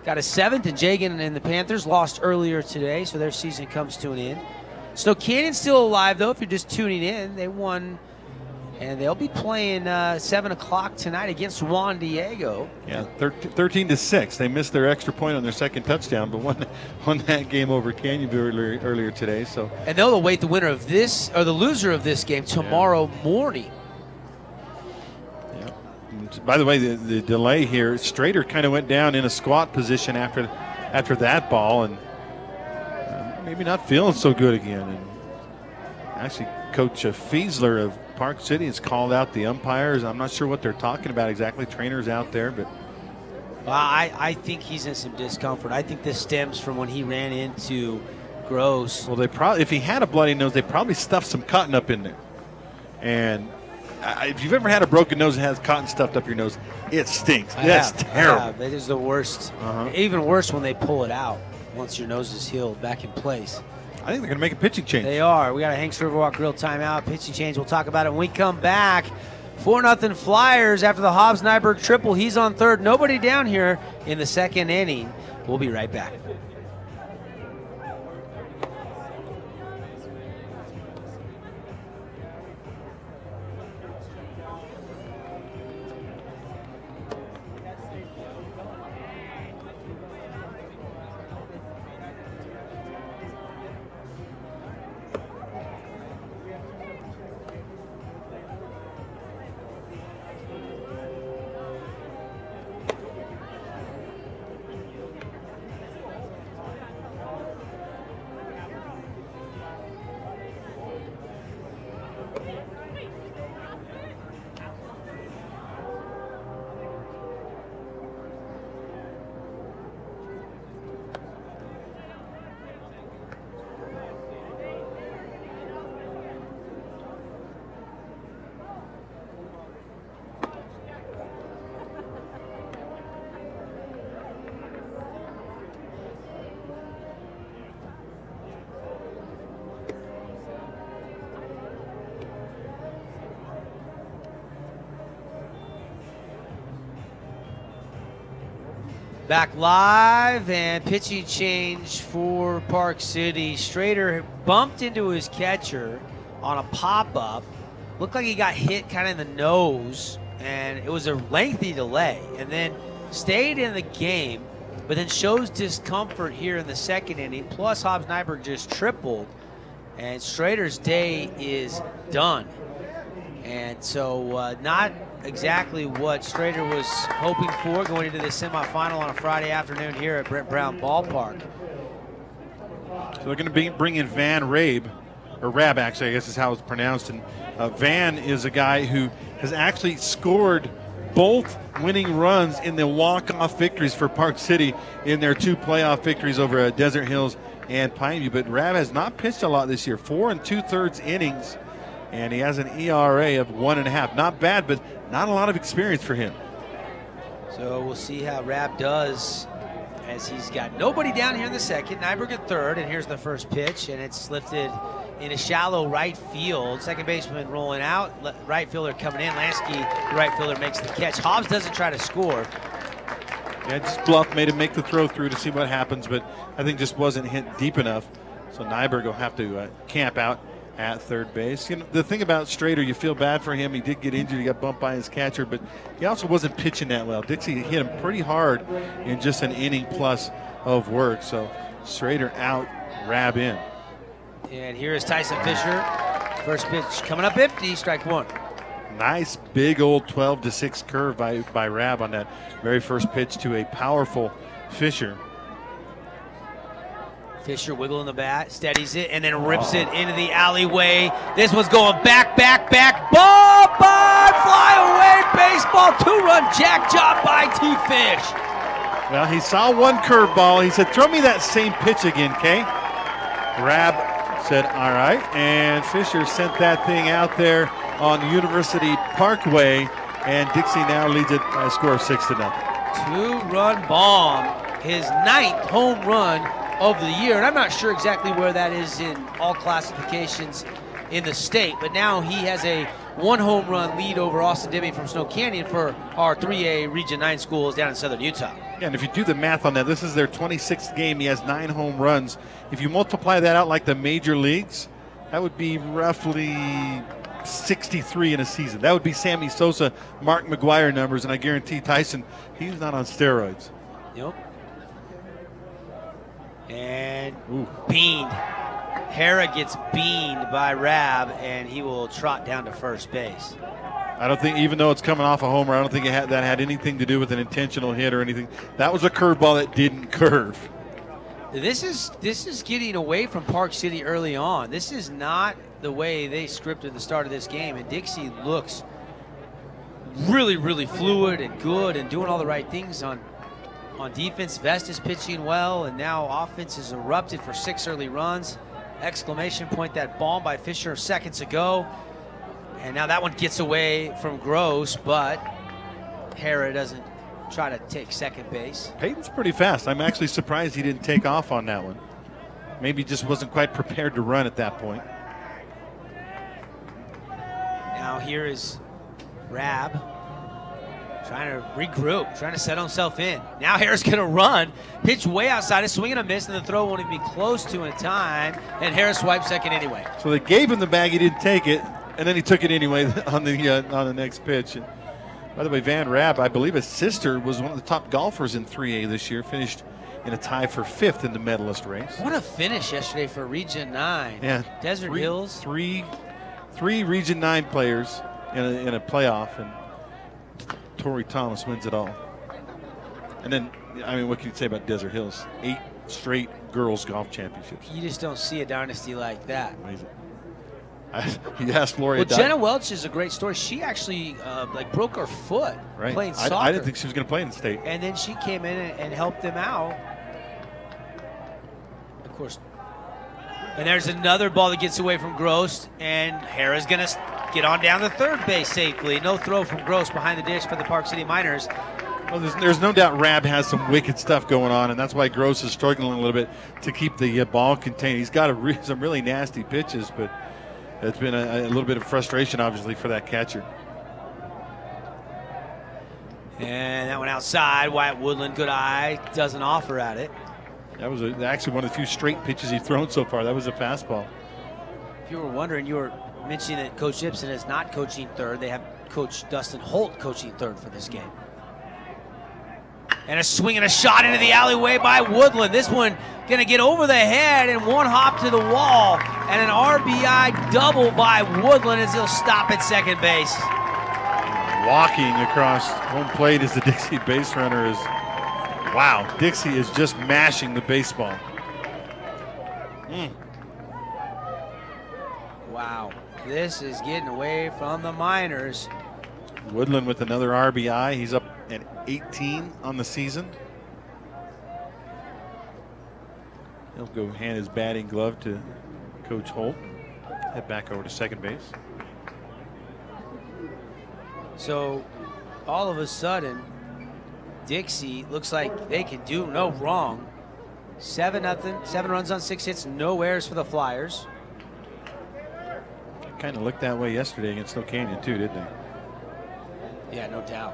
got a 7th, and Jagan and the Panthers lost earlier today, so their season comes to an end. Snow Canyon's still alive, though, if you're just tuning in. They won, and they'll be playing 7 o'clock tonight against Juan Diego. Yeah, 13-6. They missed their extra point on their second touchdown, but won that game over Canyonville earlier today. So, and they'll await the winner of this, or the loser of this game, tomorrow morning. By the way, the delay here, Strader kind of went down in a squat position after that ball, and maybe not feeling so good again. And actually, Coach Fiesler of Park City has called out the umpires. I'm not sure what they're talking about exactly. Trainers out there, but I think he's in some discomfort. I think this stems from when he ran into Gross. Well, they probably, if he had a bloody nose, they probably stuffed some cotton up in there. And if you've ever had a broken nose that has cotton stuffed up your nose, it stinks. That's terrible. It is the worst. Even worse when they pull it out once your nose is healed back in place. I think they're going to make a pitching change. They are. We got a Hanks Riverwalk Grill timeout. Pitching change. We'll talk about it when we come back. 4-0 Flyers after the Hobbs-Nyberg triple. He's on third. Nobody down here in the second inning. We'll be right back. Back live and pitching change for Park City. Strader bumped into his catcher on a pop-up. Looked like he got hit kind of in the nose, and it was a lengthy delay, and then stayed in the game, but then shows discomfort here in the second inning. Plus, Hobbs-Nyberg just tripled, and Strader's day is done. And so not exactly what Strader was hoping for going into the semifinal on a Friday afternoon here at Brent Brown Ballpark. So they're going to bring in Van Rabe, or Rab actually, I guess is how it's pronounced. And Van is a guy who has actually scored both winning runs in the walk-off victories for Park City in their 2 playoff victories over Desert Hills and Pineview. But Rab has not pitched a lot this year, 4 2/3 innings, and he has an ERA of 1.5. Not bad, but not a lot of experience for him. So we'll see how Rab does as he's got nobody down here in the second. Nyberg at third, and here's the first pitch, and it's lifted in a shallow right field. Second baseman rolling out, right fielder coming in. Lansky, the right fielder, makes the catch. Hobbs doesn't try to score. Yeah, just bluff, made him make the throw through to see what happens, but I think just wasn't hit deep enough. So Nyberg will have to camp out at third base. You know, the thing about Strader, you feel bad for him. He did get injured. He got bumped by his catcher, but he also wasn't pitching that well. Dixie hit him pretty hard in just an inning plus of work. So Strader out, Rab in. And here is Tyson Fisher. First pitch coming up empty, strike one. Nice big old 12-6 curve by Rab on that very first pitch to a powerful Fisher. Fisher wiggling the bat, steadies it, and then rips it into the alleyway. This one's going back, ball by, fly away, baseball, 2-run jack job by T-Fish. Well, he saw one curveball. He said, throw me that same pitch again, Kay. Rab said, all right, and Fisher sent that thing out there on University Parkway, and Dixie now leads it by a score of 6-0. 2-run bomb, his 9th home run of the year, and I'm not sure exactly where that is in all classifications in the state, but now he has a 1 home run lead over Austin Dibby from Snow Canyon for our 3A Region 9 schools down in southern Utah. Yeah, and if you do the math on that, this is their 26th game. He has 9 home runs. If you multiply that out like the major leagues, that would be roughly 63 in a season. That would be Sammy Sosa, Mark McGuire numbers, and I guarantee Tyson, he's not on steroids. Yep. And beaned. Hara gets beaned by Rab, and he will trot down to first base. I don't think, even though it's coming off a homer, I don't think that had anything to do with an intentional hit or anything. That was a curveball that didn't curve. This is getting away from Park City early on. This is not the way they scripted the start of this game, and Dixie looks really, really fluid and good and doing all the right things on defense. Vest is pitching well, and now offense is erupted for 6 early runs. Exclamation point, that bomb by Fisher seconds ago. And now that one gets away from Gross, but Hara doesn't try to take second base. Peyton's pretty fast. I'm actually surprised he didn't take off on that one. Maybe just wasn't quite prepared to run at that point. Now here is Rab trying to regroup, trying to settle himself in. Now Harris gonna run, pitch way outside, a swing and a miss, and the throw won't even be close to in time, and Harris swipes second anyway. So they gave him the bag, he didn't take it, and then he took it anyway on the next pitch. And by the way, Van Raab, I believe his sister was one of the top golfers in 3A this year, finished in a tie for 5th in the medalist race. What a finish yesterday for Region 9. Yeah, Desert Hills. Three Region 9 players in a playoff, and Torrey Thomas wins it all. And then, I mean, what can you say about Desert Hills? 8 straight girls golf championships. You just don't see a dynasty like that. Amazing. You asked Lori. Well, Jenna Welch is a great story. She actually broke her foot playing soccer. I didn't think she was going to play in the state. And then she came in and helped them out. Of course. And there's another ball that gets away from Gross, and Hara's going to get on down to third base safely. No throw from Gross behind the dish for the Park City Miners. Well, there's no doubt Rab has some wicked stuff going on, and that's why Gross is struggling a little bit to keep the ball contained. He's got some really nasty pitches, but it's been a little bit of frustration, obviously, for that catcher. And that one outside. Wyatt Woodland, good eye, doesn't offer at it. That was actually one of the few straight pitches he's thrown so far. That was a fastball. If you were wondering, you were mentioning that Coach Ibsen is not coaching third. They have Coach Dustin Holt coaching third for this game. And a swing and a shot into the alleyway by Woodland. This one going to get over the head and one hop to the wall. And an RBI double by Woodland as he'll stop at second base. Walking across home plate as the Dixie base runner is, wow, Dixie is just mashing the baseball. Wow, this is getting away from the Miners. Woodland with another RBI. He's up at 18 on the season. He'll go hand his batting glove to Coach Holt. Head back over to second base. So all of a sudden, Dixie looks like they can do no wrong. 7-0, 7 runs on 6 hits, no errors for the Flyers. Kind of looked that way yesterday against Snow Canyon too, didn't they? Yeah, no doubt.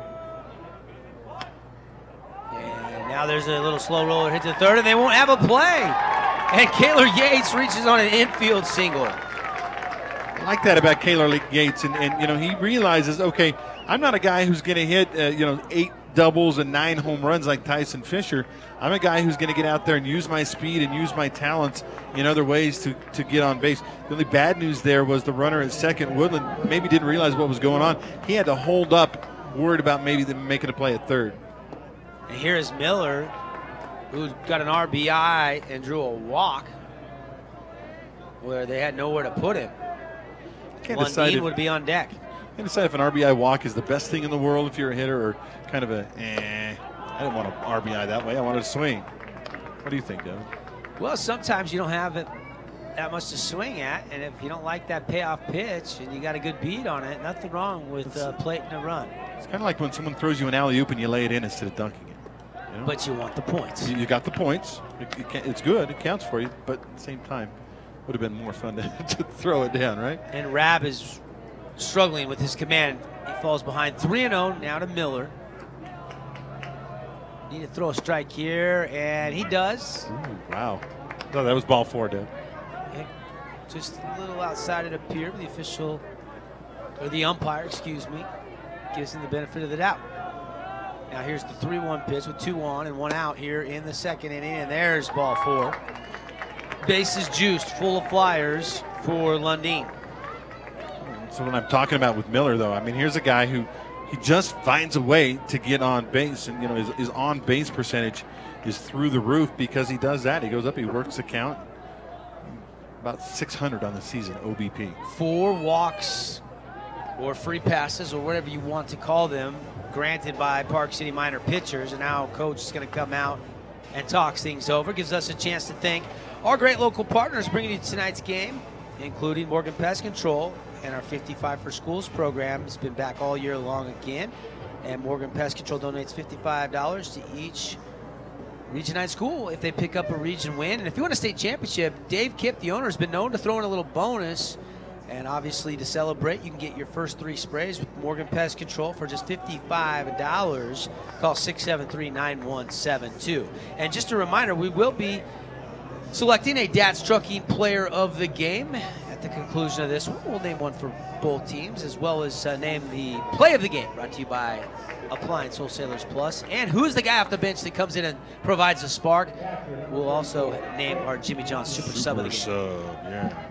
And now there's a little slow roller hit to third, and they won't have a play. And Kaylor Yates reaches on an infield single. I like that about Kaylor Yates, and you know, he realizes, okay, I'm not a guy who's going to hit 8 doubles and 9 home runs like Tyson Fisher. I'm a guy who's going to get out there and use my speed and use my talents in other ways to get on base. The only bad news there was the runner at second, Woodland, maybe didn't realize what was going on. He had to hold up, worried about maybe them making a play at third. And here is Miller, who got an RBI and drew a walk where they had nowhere to put him. Lundeen would be on deck. Can't decide if an RBI walk is the best thing in the world if you're a hitter, or kind of a, I didn't want an RBI that way. I wanted to swing. What do you think, Devin? Well, sometimes you don't have it that much to swing at, and if you don't like that payoff pitch and you got a good beat on it, nothing wrong with plating a run. It's kind of like when someone throws you an alley-oop and you lay it in instead of dunking it. You know? But you want the points. You got the points. It's good. It counts for you. But at the same time, it would have been more fun to throw it down, right? And Rab is struggling with his command. He falls behind 3-0 now to Miller. Need to throw a strike here, and he does. Ooh, wow. No, that was ball 4, Deb. Yeah, just a little outside it appeared, but the official, or the umpire, excuse me, gives him the benefit of the doubt. Now here's the 3-1 pitch with 2 on and 1 out here in the second inning, and there's ball 4. Bases juiced, full of Flyers for Lundeen. So what I'm talking about with Miller, though, I mean, here's a guy who he just finds a way to get on base, and his on base percentage is through the roof because he does that. He goes up, he works the count. About 600 on the season, OBP. 4 walks or free passes or whatever you want to call them, granted by Park City Minor pitchers, and now Coach is going to come out and talks things over. Gives us a chance to thank our great local partners bringing you tonight's game, including Morgan Pest Control and our 55 for Schools program. It's been back all year long again, and Morgan Pest Control donates $55 to each Region 9 school if they pick up a region win. And if you want a state championship, Dave Kipp, the owner, has been known to throw in a little bonus. And obviously, to celebrate, you can get your first 3 sprays with Morgan Pest Control for just $55. Call 673-9172. And just a reminder, we will be selecting a DATS Trucking Player of the Game at the conclusion of this one. We'll name one for both teams, as well as name the Play of the Game, brought to you by Appliance Wholesalers Plus. And who's the guy off the bench that comes in and provides a spark? We'll also name our Jimmy John Super Sub of the game. Yeah.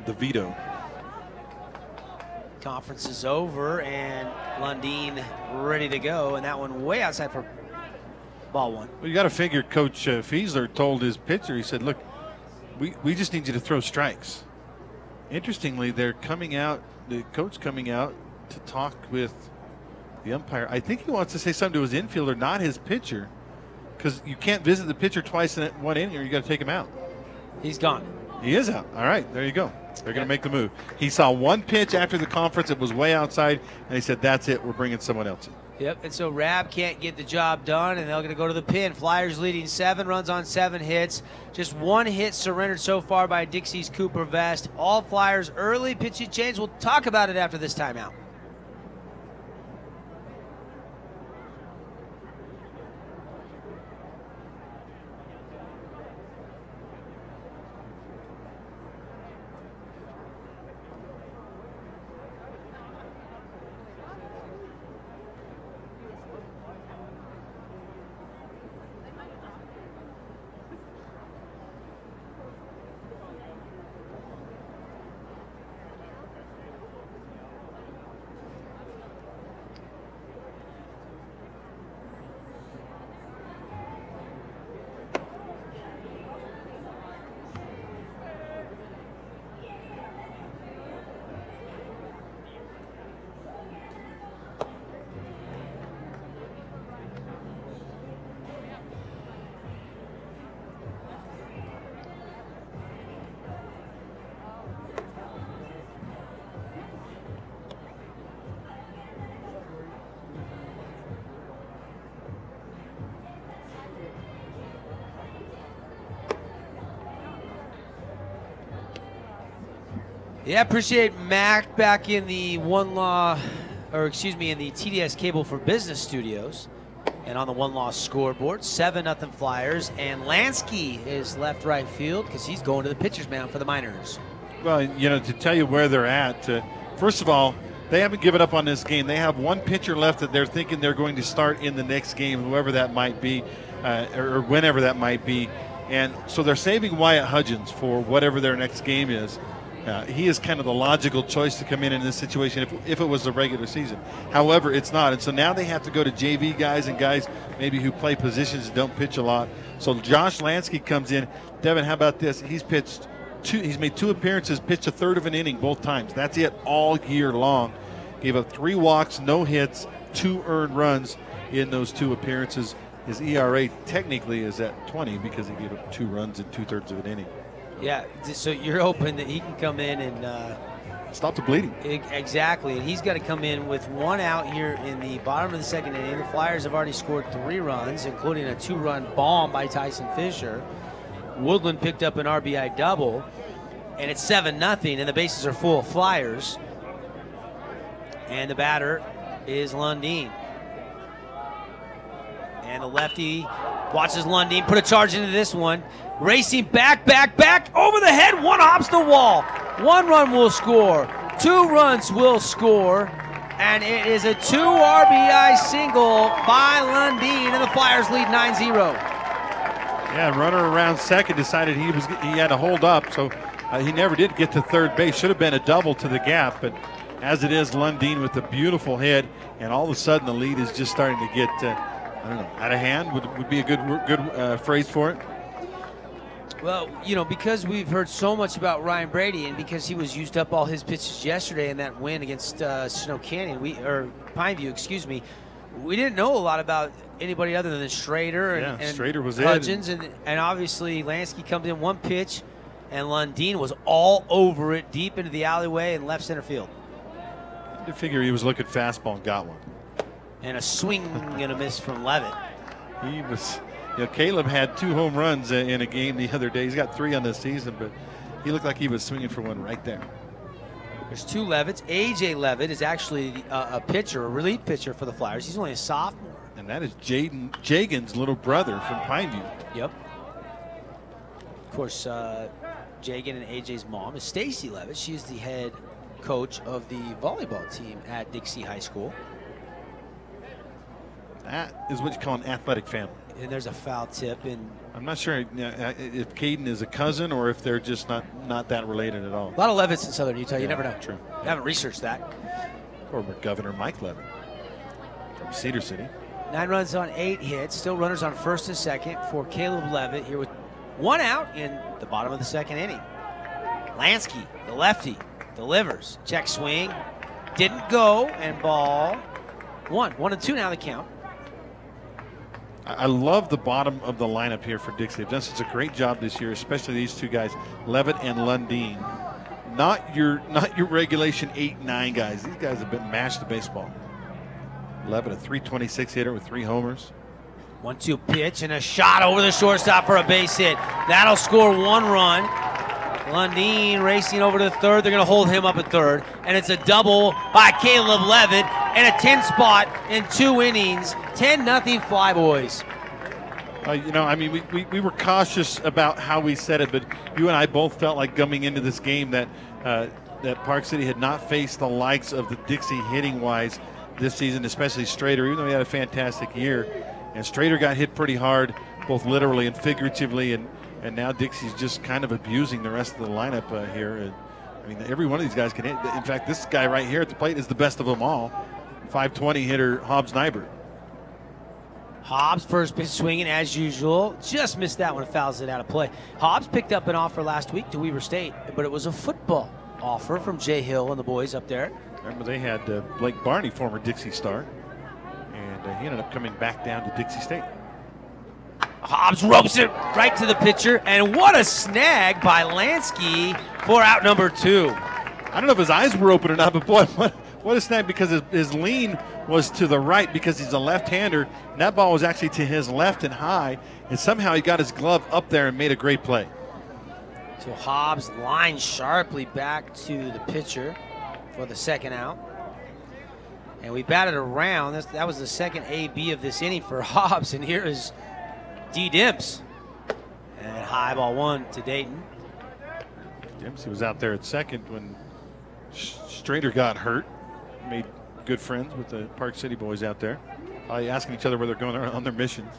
The veto. Conference is over, and Lundeen ready to go, and that one way outside for ball 1. Well, you got to figure Coach Fiesler told his pitcher, he said, look, we just need you to throw strikes. Interestingly, they're coming out, the coach coming out to talk with the umpire. I think he wants to say something to his infielder, not his pitcher, because you can't visit the pitcher twice in one inning or you got to take him out. He's gone. He is out. All right, there you go. They're going to make the move. He saw one pitch after the conference. It was way outside, and he said, that's it. We're bringing someone else in. Yep, and so Rab can't get the job done, and they're going to go to the pin. Flyers leading 7 runs on 7 hits. Just 1 hit surrendered so far by Dixie's Cooper Vest. All Flyers early pitching change. We'll talk about it after this timeout. Yeah, appreciate Mac back in the in the TDS Cable for Business studios. And on the One Law scoreboard, 7-0 Flyers. And Lansky is left-right field because he's going to the pitcher's mound for the Miners. Well, to tell you where they're at, first of all, they haven't given up on this game. They have one pitcher left that they're thinking they're going to start in the next game, whoever that might be, or whenever that might be. And so they're saving Wyatt Hudgens for whatever their next game is. He is kind of the logical choice to come in this situation if it was the regular season. However, it's not. And so now they have to go to JV guys and guys maybe who play positions and don't pitch a lot. So Josh Lansky comes in. Devin, how about this? He's made 2 appearances, pitched a third of an inning both times. That's it all year long. Gave up 3 walks, no hits, 2 earned runs in those 2 appearances. His ERA technically is at 20 because he gave up 2 runs in 2/3 of an inning. Yeah, so you're hoping that he can come in and stop the bleeding. Exactly, and he's got to come in with 1 out here in the bottom of the 2nd inning. The Flyers have already scored 3 runs, including a 2-run bomb by Tyson Fisher. Woodland picked up an RBI double, and it's 7-0, and the bases are full of Flyers. And the batter is Lundeen. And the lefty watches Lundeen put a charge into this one. Racing back, over the head. 1 hops the wall. 1 run will score. 2 runs will score. And it is a 2 RBI single by Lundeen, and the Flyers lead 9-0. Yeah, runner around second decided he had to hold up, so He never did get to third base. Should have been a double to the gap, but as it is, Lundeen with a beautiful hit, and all of a sudden the lead is just starting to get, I don't know, out of hand would be a good phrase for it. Well, you know, because we've heard so much about Ryan Brady, and because he was used up all his pitches yesterday in that win against Snow Canyon, Pineview, excuse me, we didn't know a lot about anybody other than Schrader and Schrader was Hudgens, and obviously Lansky comes in one pitch, and Lundeen was all over it, deep into the alleyway and left center field. I figure he was looking fastball and got one. And a swing and a miss from Levitt. He was. You know, Caleb had 2 home runs in a game the other day. He's got 3 on this season, but he looked like he was swinging for one right there. There's 2 Levitts. A.J. Levitt is actually a pitcher, a relief pitcher for the Flyers. He's only a sophomore. And that is Jagan's little brother from Pineview. Yep. Of course, Jagan and A.J.'s mom is Stacy Levitt. She's the head coach of the volleyball team at Dixie High School. That is what you call an athletic family. And there's a foul tip. And I'm not sure if Caden is a cousin or if they're just not that related at all. A lot of Levitts in Southern Utah. You never know. True. I haven't researched that. Or Governor Mike Levitt from Cedar City. 9 runs on 8 hits. Still runners on first and second for Caleb Levitt here with 1 out in the bottom of the 2nd inning. Lansky, the lefty, delivers. Check swing. Didn't go, and ball 1. 1-2 now the count. I love the bottom of the lineup here for Dixie. They've done such a great job this year, especially these 2 guys, Levitt and Lundeen. Not your regulation 8-9 guys. These guys have been mashed to baseball. Levitt, a .326 hitter with 3 homers. 1-2 pitch and a shot over the shortstop for a base hit. That'll score 1 run. Lundeen racing over to third. They're going to hold him up at third. And it's a double by Caleb Levitt and a 10 spot in 2 innings. 10-0 Flyboys. You know, I mean, we were cautious about how we said it, but you and I both felt like coming into this game that that Park City had not faced the likes of the Dixie hitting-wise this season, especially Strader, even though he had a fantastic year. And Strader got hit pretty hard, both literally and figuratively, and now Dixie's just kind of abusing the rest of the lineup here. I mean, every one of these guys can hit. In fact, this guy right here at the plate is the best of them all. .520 hitter Hobbs Nyberg. Hobbs first pitch swinging as usual. Just missed that one, fouls it out of play. Hobbs picked up an offer last week to Weber State, but it was a football offer from Jay Hill and the boys up there. Remember, they had Blake Barney, former Dixie star, and he ended up coming back down to Dixie State. Hobbs ropes it right to the pitcher, and what a snag by Lansky for out number 2. I don't know if his eyes were open or not, but boy, what a snag, because his lean was to the right because he's a left-hander, and that ball was actually to his left and high, and somehow he got his glove up there and made a great play. So Hobbs lines sharply back to the pitcher for the 2nd out. And we batted around. That was the 2nd AB of this inning for Hobbs, and here is D. Dimps. And high ball 1 to Dayton. Dempsey was out there at second when Strader got hurt. Made good friends with the Park City boys out there. Probably asking each other where they're going on their missions.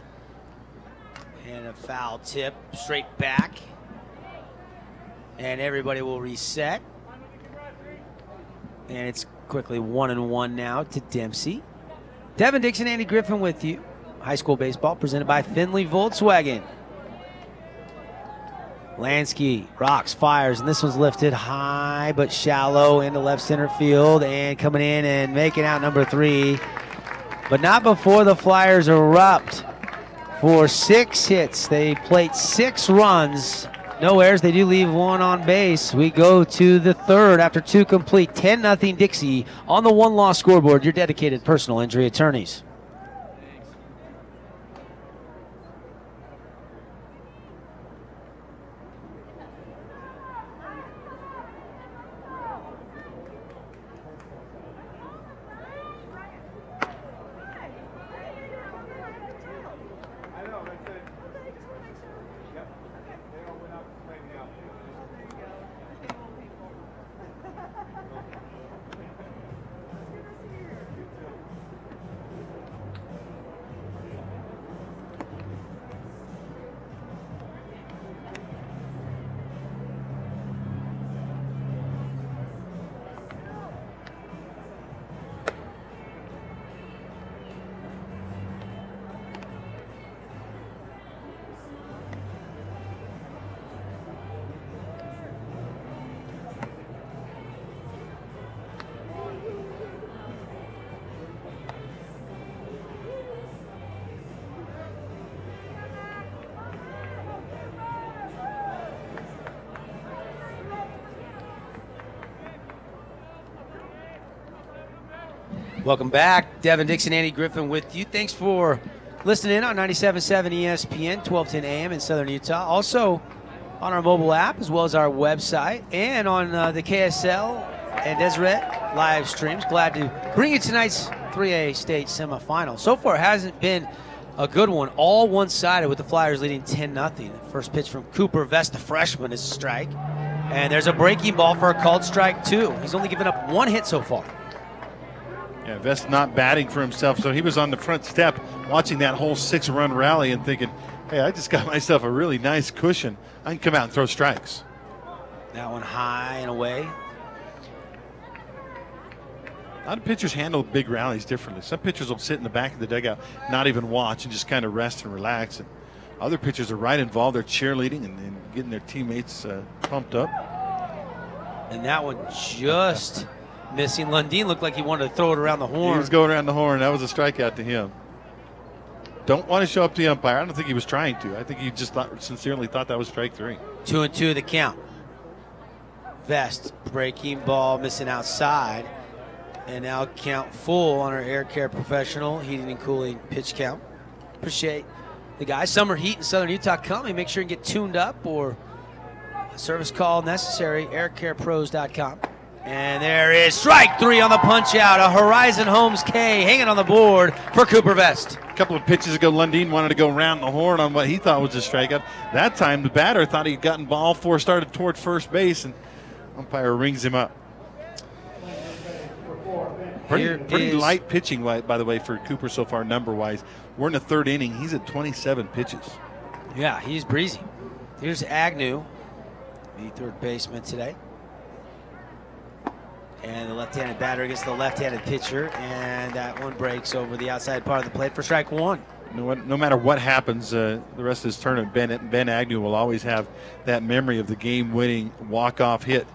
And a foul tip straight back. And everybody will reset. And it's quickly 1-1 now to Dempsey. Devin Dixon, Andy Griffin with you. High school baseball presented by Findlay Volkswagen. Lansky rocks, fires, and this one's lifted high but shallow into left center field, and coming in and making out number 3. But not before the Flyers erupt for 6 hits. They plate 6 runs. No errors. They do leave 1 on base. We go to the 3rd after 2 complete. 10-0 Dixie on the 1-loss scoreboard. Your dedicated personal injury attorneys. Welcome back. Devin Dixon, Andy Griffin with you. Thanks for listening in on 97.7 ESPN, 1210 AM in Southern Utah. Also on our mobile app, as well as our website, and on the KSL and Deseret live streams. Glad to bring you tonight's 3A state semifinal. So far, it hasn't been a good one. All one-sided with the Flyers leading 10-0. First pitch from Cooper Vest, the freshman, is a strike. And there's a breaking ball for a called strike, too. He's only given up one hit so far. Yeah, Vest not batting for himself, so he was on the front step watching that whole 6-run rally and thinking, hey, I just got myself a really nice cushion. I can come out and throw strikes. That one high and away. A lot of pitchers handle big rallies differently. Some pitchers will sit in the back of the dugout, not even watch, and just kind of rest and relax. And other pitchers are right involved. They're cheerleading and getting their teammates pumped up. And that one just missing. Lundeen looked like he wanted to throw it around the horn. He was going around the horn. That was a strikeout to him. Don't want to show up to the umpire. I don't think he was trying to. I think he just sincerely thought that was strike 3. 2-2 the count. Vest breaking ball, missing outside. And now count full on our air care professional heating and cooling pitch count. Appreciate the guys. Summer heat in Southern Utah coming. Make sure you get tuned up or a service call necessary. aircarepros.com. And there is strike 3 on the punch out. A Horizon Homes K hanging on the board for Cooper Vest. A couple of pitches ago, Lundeen wanted to go around the horn on what he thought was a strikeout. That time, the batter thought he'd gotten ball 4, started toward first base, and umpire rings him up. Pretty light pitching, by the way, for Cooper so far, number-wise. We're in the 3rd inning. He's at 27 pitches. Yeah, he's breezy. Here's Agnew, the 3rd baseman today. And the left-handed batter against the left-handed pitcher, and that one breaks over the outside part of the plate for strike 1. No matter what happens the rest of this tournament, Ben Agnew will always have that memory of the game-winning walk-off hit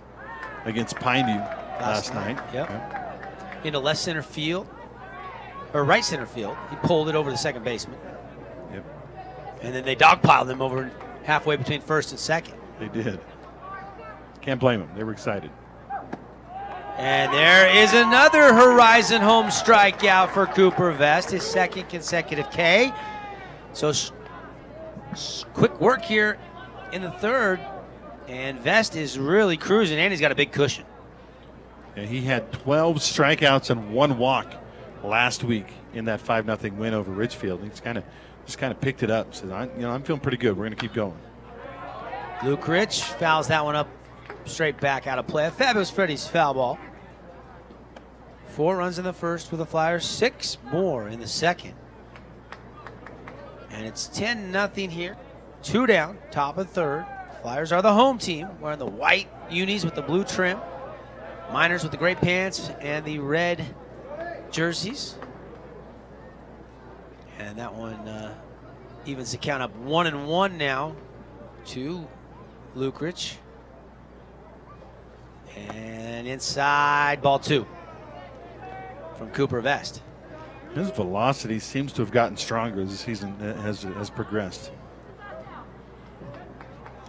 against Pineview last night. Yep. Into left center field, or right center field. He pulled it over the second baseman. Yep. And then they dogpiled him over halfway between first and second. They did. Can't blame them. They were excited. And there is another Horizon Home strikeout for Cooper Vest, his 2nd consecutive K. So quick work here in the 3rd, and Vest is really cruising, and he's got a big cushion. Yeah, he had 12 strikeouts and 1 walk last week in that 5-0 win over Richfield. He's just kind of picked it up. Said, I'm feeling pretty good. We're going to keep going. Luke Rich fouls that one up straight back out of play. Fabulous Freddy's foul ball. 4 runs in the 1st for the Flyers, 6 more in the 2nd. And it's 10-0 here. 2 down, top of 3rd. Flyers are the home team, wearing the white unis with the blue trim. Miners with the gray pants and the red jerseys. And that one evens the count up 1-1 now to Luke Rich. And inside, ball 2 from Cooper Vest. His velocity seems to have gotten stronger as the season has progressed.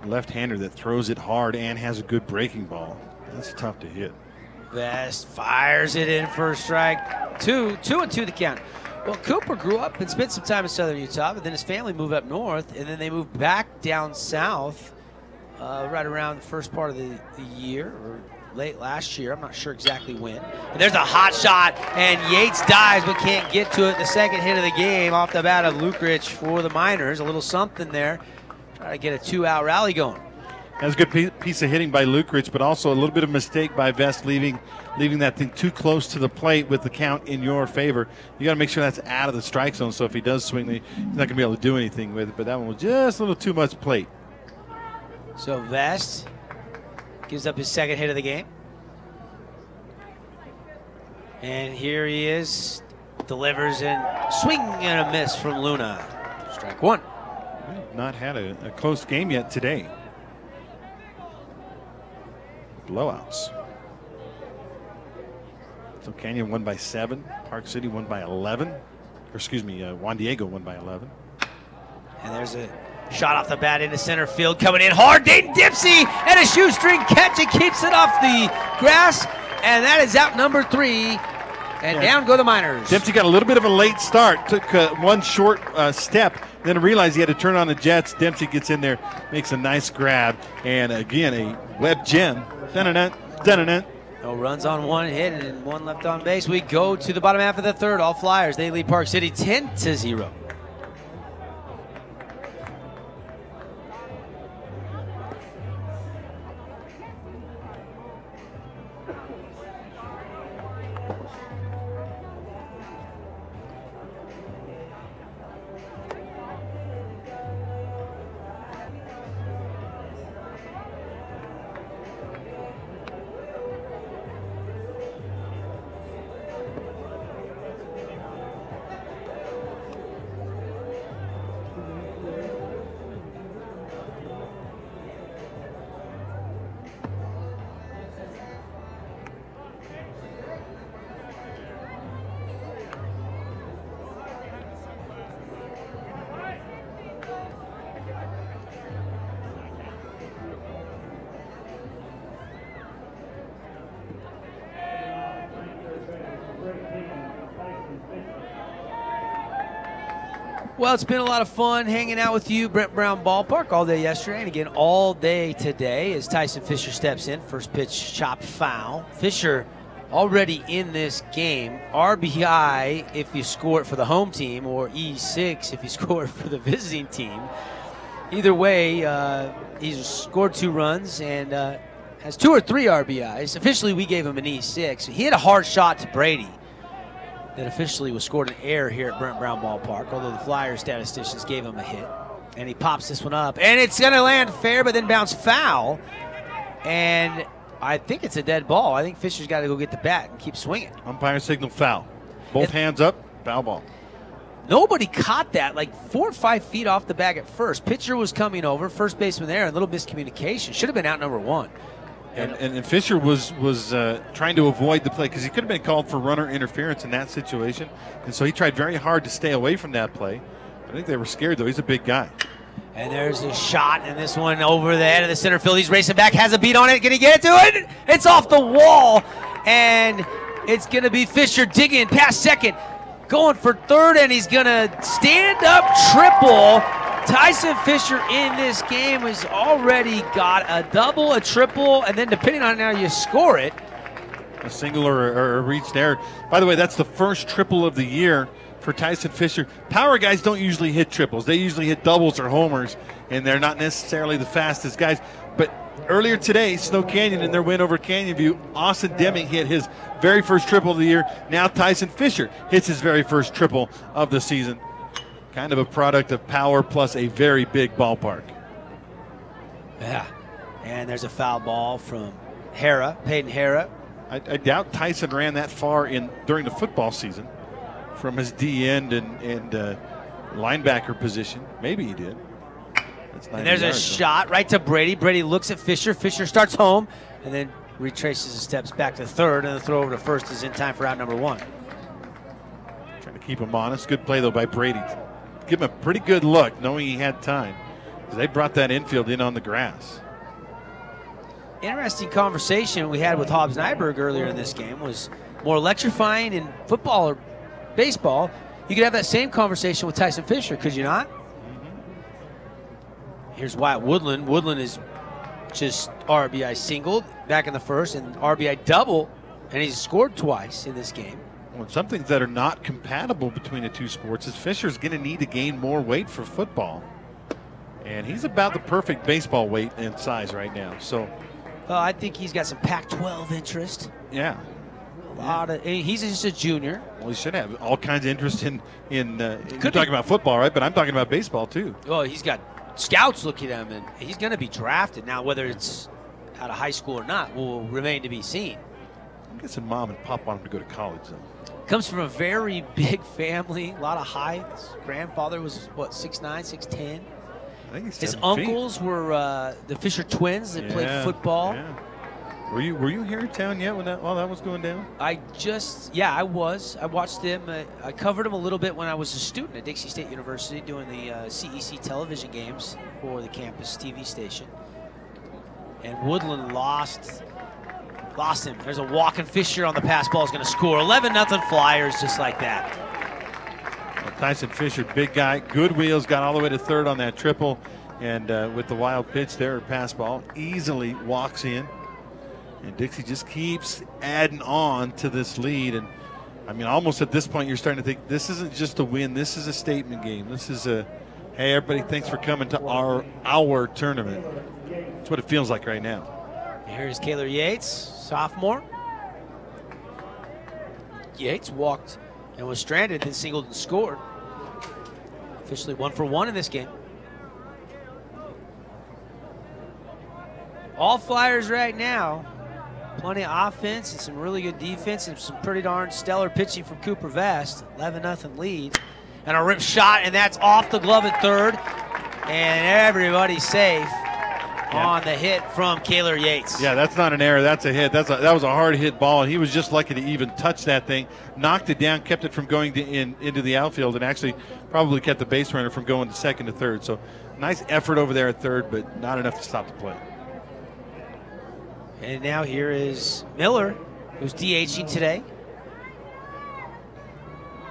Left-hander that throws it hard and has a good breaking ball. That's tough to hit. Vest fires it in for a strike 2. 2-2 the count. Well, Cooper grew up and spent some time in Southern Utah, but then his family moved up north, and then they moved back down south right around the first part of the year, or late last year. I'm not sure exactly when. And there's a hot shot, and Yates dives but can't get to it. The 2nd hit of the game off the bat of Luke Rich for the Miners. A little something there. Try to get a 2-out rally going. That's a good piece of hitting by Luke Rich, but also a little bit of mistake by Vest leaving that thing too close to the plate with the count in your favor. You got to make sure that's out of the strike zone, so if he does swing, he's not going to be able to do anything with it, but that one was just a little too much plate. So Vest gives up his 2nd hit of the game. And here he is, delivers and swing and a miss from Luna. Strike 1. Not had a close game yet today. Blowouts. So Canyon won by 7. Park City won by 11. Or excuse me, Juan Diego won by 11. And there's a shot off the bat into center field, coming in hard. Dayton Dipsy and a shoestring catch. It keeps it off the grass, and that is out number 3. And down go the Miners. Dempsey got a little bit of a late start, took one short step, then realized he had to turn on the Jets. Dempsey gets in there, makes a nice grab, and again, a web gem. Dun-dun-dun, dun-dun-dun. No runs on one hit and one left on base. We go to the bottom half of the third. All Flyers. They lead Park City 10-0. Well, it's been a lot of fun hanging out with you, Brent Brown Ballpark, all day yesterday, and again all day today as Tyson Fisher steps in. First pitch, chop foul. Fisher already in this game. RBI if you score it for the home team, or E6 if you score it for the visiting team. Either way, he's scored 2 runs and has 2 or 3 RBIs. Officially, we gave him an E6. He hit a hard shot to Brady that officially was scored an error here at Brent Brown Ballpark, although the Flyers statisticians gave him a hit. And he pops this one up, and it's going to land fair, but then bounce foul. And I think it's a dead ball. I think Fisher's got to go get the bat and keep swinging. Umpire signal foul. Both hands up, foul ball. Nobody caught that, like 4 or 5 feet off the bag at first. Pitcher was coming over, first baseman there, and a little miscommunication. Should have been out number 1. And Fisher was trying to avoid the play because he could have been called for runner interference in that situation. And so he tried very hard to stay away from that play. I think they were scared, though. He's a big guy. And there's a shot, and this one over the head of the center field. He's racing back, has a beat on it. Can he get it to it? It's off the wall, and it's going to be Fisher digging past second, going for third, and he's going to stand up triple. Tyson Fisher in this game has already got a double, a triple, and then depending on how you score it, a single or a reached error. By the way, that's the first triple of the year for Tyson Fisher. Power guys don't usually hit triples. They usually hit doubles or homers, and they're not necessarily the fastest guys. But earlier today, Snow Canyon in their win over Canyon View, Austin Deming hit his very first triple of the year. Now Tyson Fisher hits his very first triple of the season. Kind of a product of power plus a very big ballpark. Yeah, and there's a foul ball from Peyton Hara. I doubt Tyson ran that far during the football season from his D end and linebacker position. Maybe he did. And there's a shot right to Brady. Brady looks at Fisher. Fisher starts home and then retraces his steps back to third, and the throw over to first is in time for out number 1. Trying to keep him honest. Good play, though, by Brady. Give him a pretty good look, knowing he had time. They brought that infield in on the grass. Interesting conversation we had with Hobbs Nyberg earlier in this game was more electrifying in football or baseball. You could have that same conversation with Tyson Fisher, could you not? Here's Wyatt Woodland. Woodland is just RBI singled back in the first and RBI double, and he's scored twice in this game. Well, some things that are not compatible between the two sports is Fisher's going to need to gain more weight for football. And he's about the perfect baseball weight and size right now. So, well, I think he's got some Pac-12 interest. Yeah. He's just a junior. Well, he should have all kinds of interest in you're talking about football, right? But I'm talking about baseball, too. Well, he's got scouts looking at him, and he's going to be drafted. Now, whether it's out of high school or not will remain to be seen. I'm guessing mom and pop want him to go to college, though. Comes from a very big family, a lot of height. His grandfather was, what, 6'9", 6'10"? I think he's 7 His feet. uncles were the Fisher twins that played football. Yeah. Were you here in town yet while that was going down? I was. I watched them. I covered them a little bit when I was a student at Dixie State University doing the CEC television games for the campus TV station. And Woodland lost Lost him. There's a walking Fisher on the pass ball. Is going to score. 11-0 Flyers just like that. Well, Tyson Fisher, big guy, good wheels, got all the way to third on that triple. And with the wild pitch there, pass ball, easily walks in. And Dixie just keeps adding on to this lead. And I mean, almost at this point, you're starting to think this isn't just a win. This is a statement game. This is a, hey, everybody, thanks for coming to our tournament. That's what it feels like right now. Here's Kaylor Yates, sophomore. Yates walked and was stranded, then singled and scored. Officially 1 for 1 in this game. All Flyers right now. Plenty of offense and some really good defense and some pretty darn stellar pitching from Cooper Vest. 11-0 lead. And a rip shot, and that's off the glove at third. And everybody's safe on the hit from Kaylor Yates. Yeah, that's not an error. That's a hit. That was a hard hit ball, and he was just lucky to even touch that thing. Knocked it down, kept it from going into the outfield, and actually probably kept the base runner from going to second to third. So nice effort over there at third, but not enough to stop the play. And now here is Miller, who's DHing today.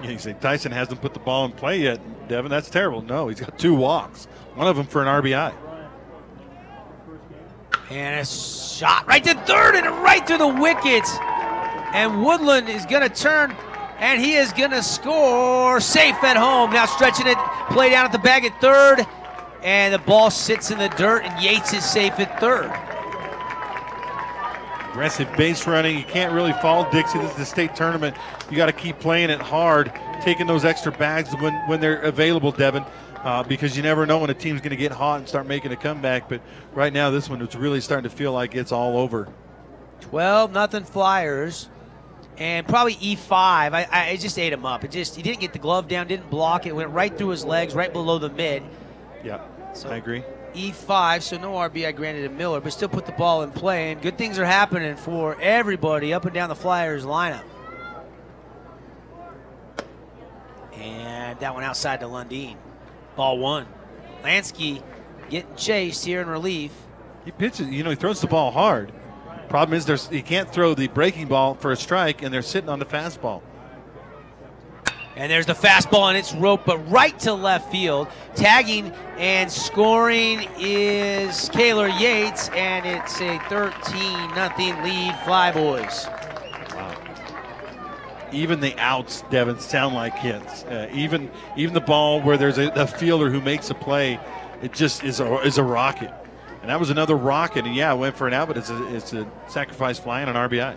Yeah, you say Tyson hasn't put the ball in play yet, Devin. That's terrible. No, he's got 2 walks, one of them for an RBI. And a shot right to third and right through the wickets. And Woodland is going to turn, and he is going to score. Safe at home. Now stretching it, play down at the bag at third, and the ball sits in the dirt, and Yates is safe at third. Aggressive base running. You can't really fall Dixie. This is the state tournament. You got to keep playing it hard, taking those extra bags when they're available, Devin, because you never know when a team's going to get hot and start making a comeback. But right now, this one, it's really starting to feel like it's all over. 12-0 Flyers, and probably E5. I just ate him up. He didn't get the glove down, didn't block it. Went right through his legs, right below the mid. Yeah, so I agree. E5, so no RBI granted to Miller, but still put the ball in play, and good things are happening for everybody up and down the Flyers lineup. And that one outside to Lundeen. Ball 1. Lansky getting chased here in relief. He pitches, he throws the ball hard. Problem is he can't throw the breaking ball for a strike, and they're sitting on the fastball. And there's the fastball, and it's roped, but right to left field. Tagging and scoring is Kaylor Yates, and it's a 13-0 lead, Flyboys. Wow. Even the outs, Devin, sound like hits. Even the ball where there's a fielder who makes a play, it just is a rocket. And that was another rocket, and yeah, it went for an out, but it's a sacrifice fly and an RBI.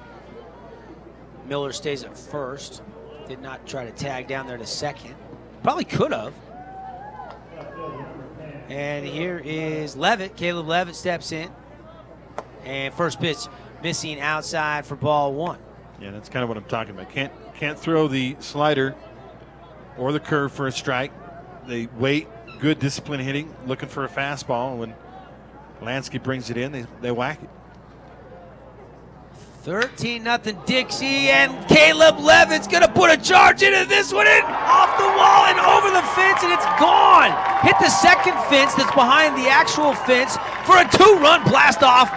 Miller stays at first. Did not try to tag down there to second. Probably could have. And here is Levitt. Caleb Levitt steps in. And first pitch missing outside for ball 1. Yeah, that's kind of what I'm talking about. Can't throw the slider or the curve for a strike. They wait, good discipline hitting, looking for a fastball. When Lansky brings it in, they whack it. 13-0 Dixie, and Caleb Levitt's gonna put a charge into this one, and off the wall and over the fence, and it's gone. Hit the second fence that's behind the actual fence for a 2-run blast off,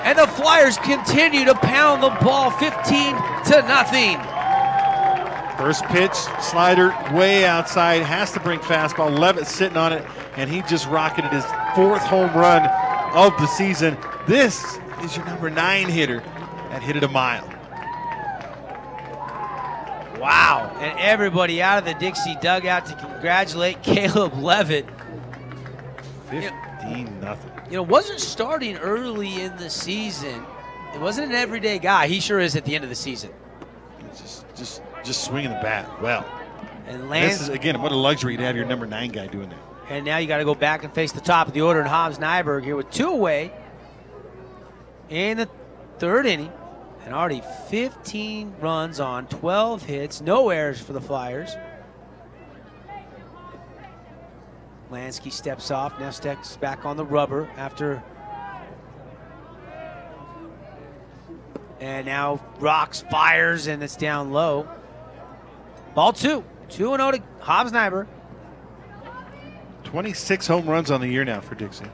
and the Flyers continue to pound the ball 15-0. First pitch, slider way outside, has to bring fastball. Levitt sitting on it, and he just rocketed his 4th home run of the season. This is your number 9 hitter. That hit it a mile. Wow, and everybody out of the Dixie dugout to congratulate Caleb Levitt. 15-0. Wasn't starting early in the season. It wasn't an everyday guy. He sure is at the end of the season. Just swinging the bat well. And this is, again, what a luxury to have your number 9 guy doing that. And now you got to go back and face the top of the order, and Hobbs Nyberg here with 2 away in the 3rd inning. And already 15 runs on 12 hits, no errors for the Flyers. Lansky steps off, now steps back on the rubber after. And now rocks, fires, and it's down low. Ball 2. 2-0 to Hobbs Nyberg. 26 home runs on the year now for Dixie.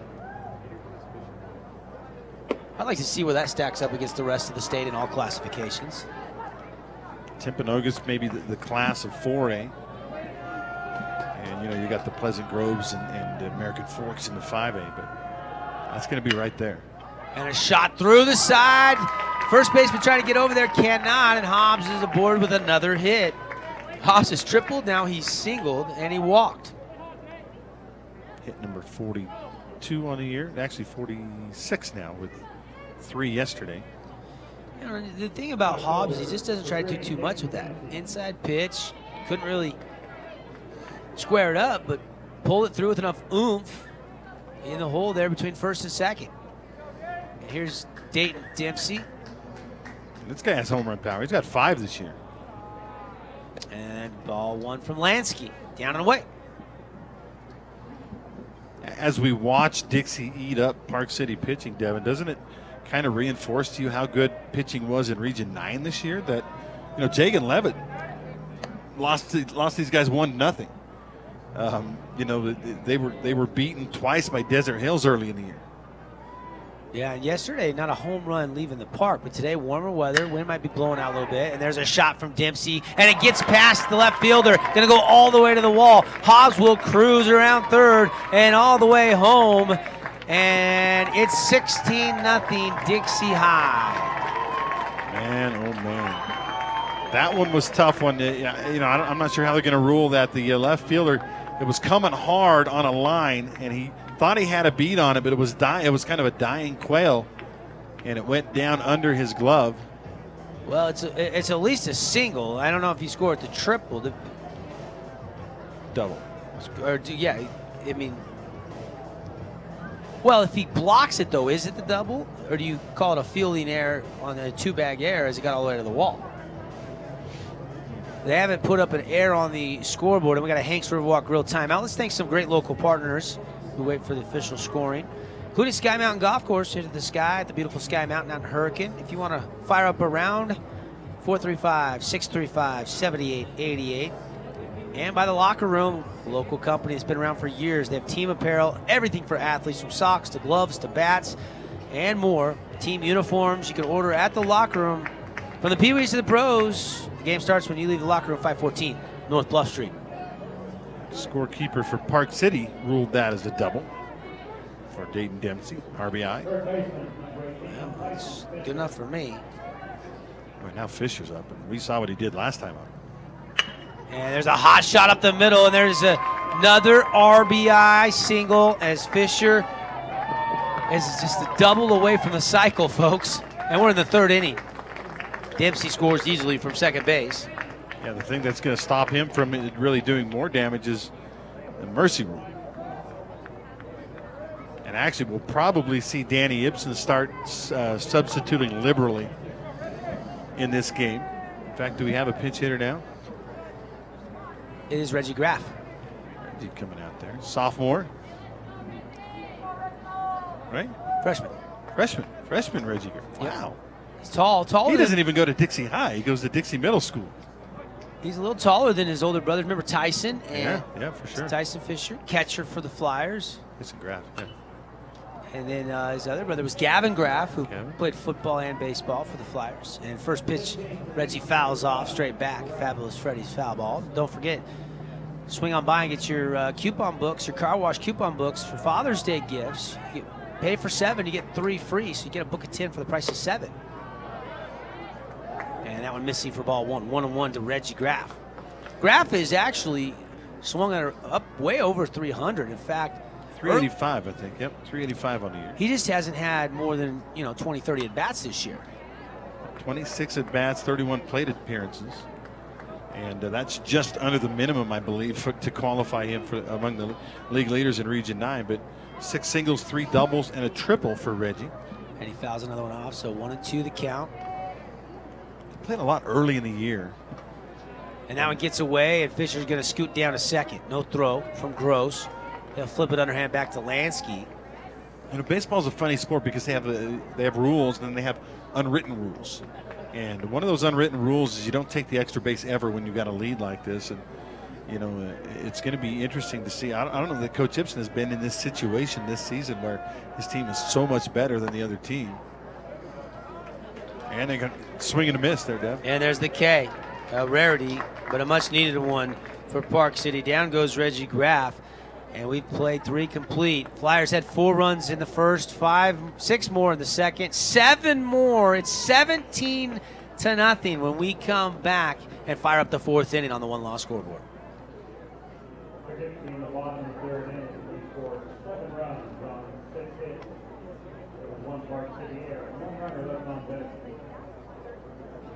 I'd like to see where that stacks up against the rest of the state in all classifications. Timpanogos maybe the class of 4A. And, you know, you got the Pleasant Groves and American Forks in the 5A, but that's going to be right there. And a shot through the side. First baseman trying to get over there, cannot, and Hobbs is aboard with another hit. Hobbs has tripled, now he's singled, and he walked. Hit number 42 on the year, actually 46 now with 3 yesterday. You know, the thing about Hobbs, he just doesn't try to do too much with that. Inside pitch, couldn't really square it up, but pulled it through with enough oomph in the hole there between first and second. And here's Dayton Dempsey. This guy has home run power. He's got 5 this year. And ball 1 from Lansky, down and away. As we watch Dixie eat up Park City pitching, Devin, doesn't it kind of reinforce to you how good pitching was in Region 9 this year? That, you know, Jagan Levitt lost these guys 1-0. You know, they were beaten twice by Desert Hills early in the year. Yeah, and yesterday, not a home run leaving the park, but today, warmer weather, wind might be blowing out a little bit, and there's a shot from Dempsey, and it gets past the left fielder, gonna go all the way to the wall. Hobbs will cruise around third and all the way home, and it's 16-0 Dixie High. Man, oh man. That one was tough one. You know, I'm not sure how they're gonna rule that. The left fielder, it was coming hard on a line, and he thought he had a beat on it, but it was kind of a dying quail, and it went down under his glove. Well, it's at least a single. I don't know if he scored the triple. Double. Or yeah, I mean, well, if he blocks it though, is it the double, or do you call it a fielding error on a 2-bag error as it got all the way to the wall? They haven't put up an error on the scoreboard, and we got a Hanks Riverwalk Grill timeout. Let's thank some great local partners who wait for the official scoring, including Sky Mountain Golf Course here to the Sky at the beautiful Sky Mountain out in Hurricane. If you want to fire up a round, 435-635-7888. And by the Locker Room, a local company that's been around for years. They have team apparel, everything for athletes, from socks to gloves to bats and more. Team uniforms you can order at the Locker Room. From the Pee-wees to the pros, the game starts when you leave the Locker Room, 514 North Bluff Street. Scorekeeper for Park City ruled that as a double for Dayton Dempsey, RBI. Well, that's good enough for me. Well, now Fisher's up, and we saw what he did last time up. And there's a hot shot up the middle, and there's another RBI single as Fisher is just a double away from the cycle, folks. And we're in the 3rd inning. Dempsey scores easily from second base. Yeah, the thing that's going to stop him from really doing more damage is the mercy rule. And actually, we'll probably see Danny Ibsen start substituting liberally in this game. In fact, do we have a pinch hitter now? It is Reggie Graff. Reggie coming out there. Sophomore. Right? Freshman. Freshman Reggie Graff. Yep. Wow. He's tall. He doesn't even go to Dixie High. He goes to Dixie Middle School. He's a little taller than his older brother. Remember Tyson? Yeah, for sure. Tyson Fisher, catcher for the Flyers. It's a Graff, yeah. And then his other brother was Gavin Graff, who played football and baseball for the Flyers. And first pitch, Reggie fouls off straight back. Fabulous Freddy's foul ball. Don't forget, swing on by and get your coupon books, your car wash coupon books for Father's Day gifts. You pay for 7, you get 3 free, so you get a book of 10 for the price of 7. And that one missing for ball 1. 1-1 to Reggie Graff. Graff is actually swung up way over 300. In fact, 385, I think. Yep, 385 on the year. He just hasn't had more than 20, 30 at bats this year. 26 at bats, 31 plate appearances, and that's just under the minimum, I believe, to qualify him for among the league leaders in Region 9. But 6 singles, 3 doubles, and a triple for Reggie. And he fouls another one off, so 1-2 the count. He played a lot early in the year. And that one gets away, and Fisher's going to scoot down to second. No throw from Gross. They'll flip it underhand back to Lansky. Baseball's a funny sport because they have rules and then they have unwritten rules. And one of those unwritten rules is you don't take the extra base ever when you've got a lead like this. And it's going to be interesting to see. I don't know that Coach Ibsen has been in this situation this season where his team is so much better than the other team. And they got swing and a miss there, Deb. And there's the K, a rarity, but a much needed one for Park City. Down goes Reggie Graff, and we played 3 complete. Flyers had 4 runs in the first, 6 more in the second, 7 more. It's 17-0 when we come back and fire up the 4th inning on the 1-loss scoreboard. Dixie in the bottom of the 3rd inning, we scored 7 runs on 6 hits. There was 1 Park City error. 1 runner left on base.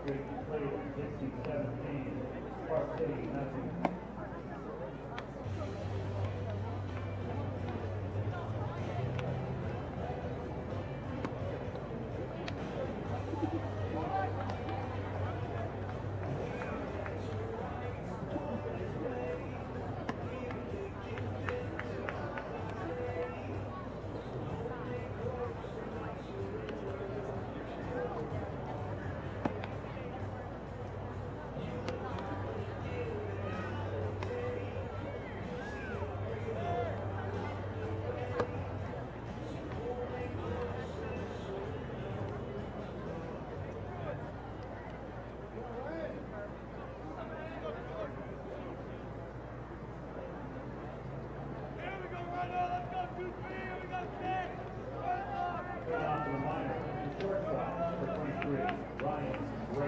Streak played Dixie 17, Park City nothing.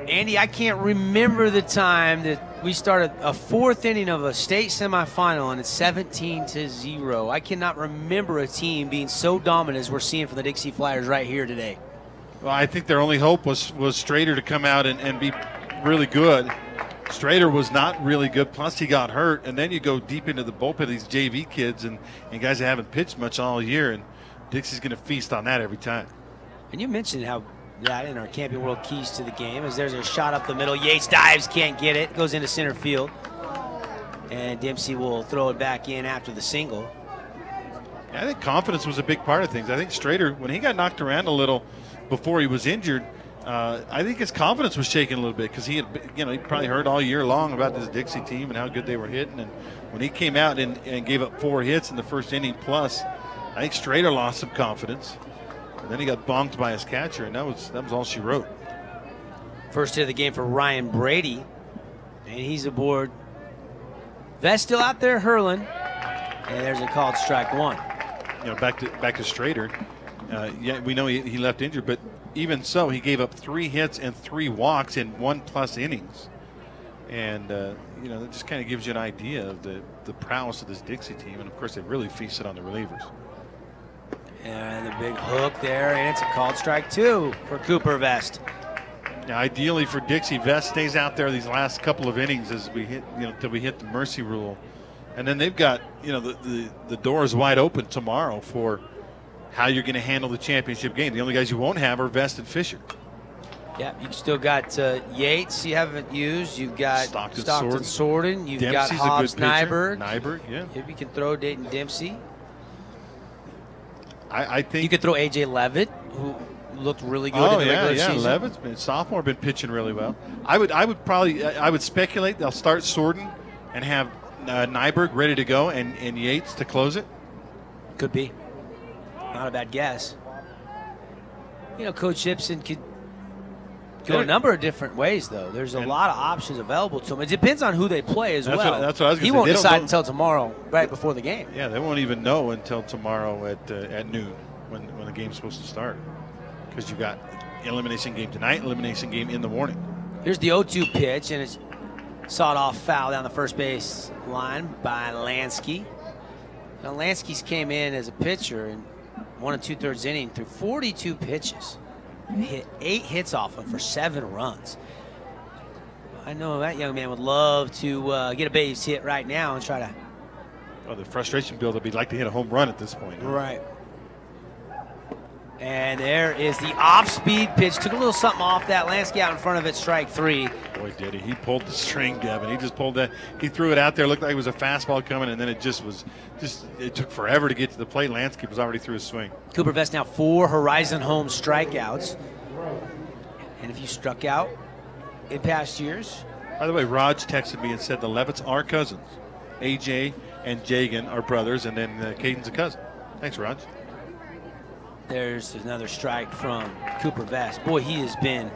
Andy, I can't remember the time that we started a 4th inning of a state semifinal and it's 17-0. I cannot remember a team being so dominant as we're seeing from the Dixie Flyers right here today. Well, I think their only hope was Strader to come out and be really good. Strader was not really good, plus he got hurt, and then you go deep into the bullpen of these JV kids and guys that haven't pitched much all year, and Dixie's going to feast on that every time. And you mentioned how that in our Camping World keys to the game is there's a shot up the middle. Yates dives, can't get it, goes into center field. And Dempsey will throw it back in after the single. Yeah, I think confidence was a big part of things. I think Strader, when he got knocked around a little before he was injured, I think his confidence was shaken a little bit because he had, he probably heard all year long about this Dixie team and how good they were hitting. And when he came out and gave up 4 hits in the first inning plus, I think Strader lost some confidence. And then he got bonked by his catcher, and that was all she wrote. First hit of the game for Ryan Brady, and he's aboard. Vest still out there hurling, and there's a called strike 1. Back to Strader. Yeah, we know he left injured, but even so, he gave up 3 hits and 3 walks in 1+ innings. And that just kind of gives you an idea of the prowess of this Dixie team, and of course they really feasted on the relievers. And the big hook there, and it's a called strike 2 for Cooper Vest. Now, ideally for Dixie, Vest stays out there these last couple of innings as we hit, till we hit the mercy rule, and then they've got, the door is wide open tomorrow for how you're going to handle the championship game. The only guys you won't have are Vest and Fisher. Yeah, you still got Yates you haven't used. You've got Stockton Sorden. You've Dempsey's got Hobbs a good pitcher. Nyberg. Yeah. If you can throw Dayton Dempsey. I think you could throw A.J. Levitt, who looked really good in the regular season. Levitt's been sophomore, been pitching really well. I would speculate they'll start Sorden and have Nyberg ready to go and Yates to close it. Could be. Not a bad guess. Coach Gibson could go a number of different ways, though. There's a lot of options available to him. It depends on who they play as well. That's what I was going to say. He won't decide until tomorrow, right before the game. Yeah, they won't even know until tomorrow at noon when the game's supposed to start, because you've got elimination game tonight, elimination game in the morning. Here's the 0-2 pitch, and it's sawed-off foul down the first base line by Lansky. Now, Lansky's came in as a pitcher in 1 2/3 inning through 42 pitches. Hit 8 hits off him for 7 runs. I know that young man would love to get a base hit right now and try to. Oh, the frustration buildup. He'd like to hit a home run at this point. Right. And there is the off-speed pitch. Took a little something off that. Lansky out in front of it, strike 3. Boy, did he. He pulled the string, Devin. He just pulled that. He threw it out there. Looked like it was a fastball coming, and then it took forever to get to the plate. Lansky was already through his swing. Cooper Vest now 4 Horizon Home strikeouts. And if you struck out in past years. By the way, Raj texted me and said the Levitts are cousins. AJ and Jagan are brothers, and then Caden's a cousin. Thanks, Raj. There's another strike from Cooper Vest. Boy, he has been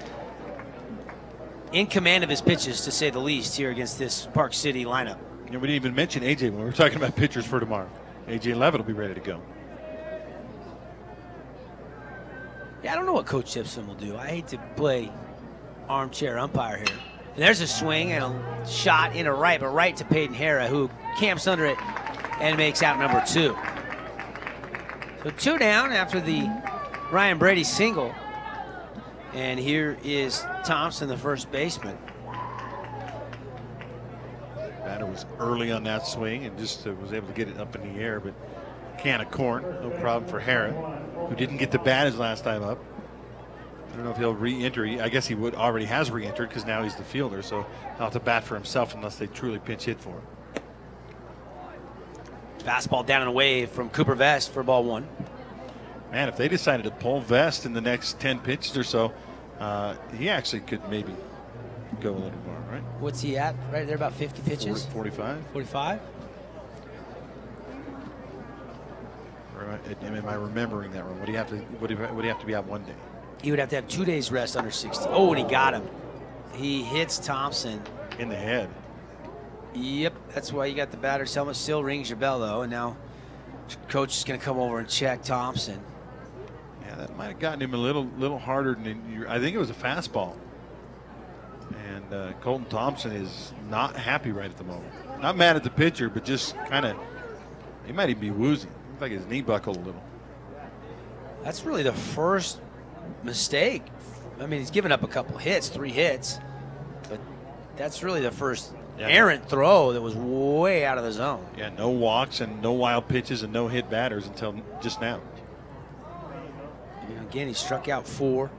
in command of his pitches, to say the least, here against this Park City lineup. And we didn't even mention AJ when we were talking about pitchers for tomorrow. AJ Levitt will be ready to go. Yeah, I don't know what Coach Gibson will do. I hate to play armchair umpire here. And there's a swing and a shot into right, but right to Peyton Hara, who camps under it and makes out number 2. So 2 down after the Ryan Brady single. And here is Thompson, the first baseman. Batter was early on that swing and just was able to get it up in the air, but can of corn, no problem for Hara, who didn't get the bat his last time up. I don't know if he'll re-enter. I guess he already has re-entered because now he's the fielder, so he'll have to bat for himself unless they truly pinch hit for him. Fastball down and away from Cooper Vest for ball 1. Man, if they decided to pull Vest in the next 10 pitches or so, he actually could maybe go a little more, right? What's he at? Right there, about 50 pitches? 45. 45? Am I remembering that wrong? Would he have to be out 1 day? He would have to have 2 days rest under 60. Oh, and he got him. He hits Thompson in the head. Yep, that's why you got the batter's helmet. Still rings your bell though, and now coach is going to come over and check Thompson. Yeah, that might have gotten him a little harder than I think it was a fastball. And Colton Thompson is not happy right at the moment. Not mad at the pitcher, but just kind of, he might even be woozy. Looks like his knee buckled a little. That's really the first mistake. I mean, he's given up a couple hits, 3 hits, but that's really the first errant throw that was way out of the zone. Yeah, no walks and no wild pitches and no hit batters until just now. Again, he struck out 4.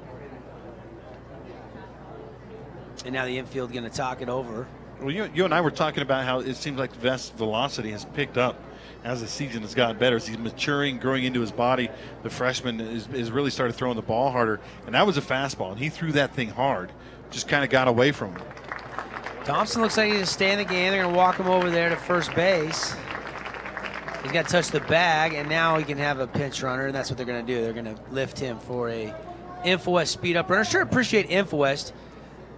And now the infield going to talk it over. Well, you and I were talking about how it seems like Vest's velocity has picked up as the season has gotten better. As he's maturing, growing into his body, the freshman is really started throwing the ball harder. And that was a fastball, and he threw that thing hard. Just kind of got away from him. Thompson looks like he's going to stay in the game. They're going to walk him over there to first base. He's got to touch the bag, and now he can have a pinch runner, and that's what they're going to do. They're going to lift him for a InfoWest speed-up runner. Sure appreciate InfoWest.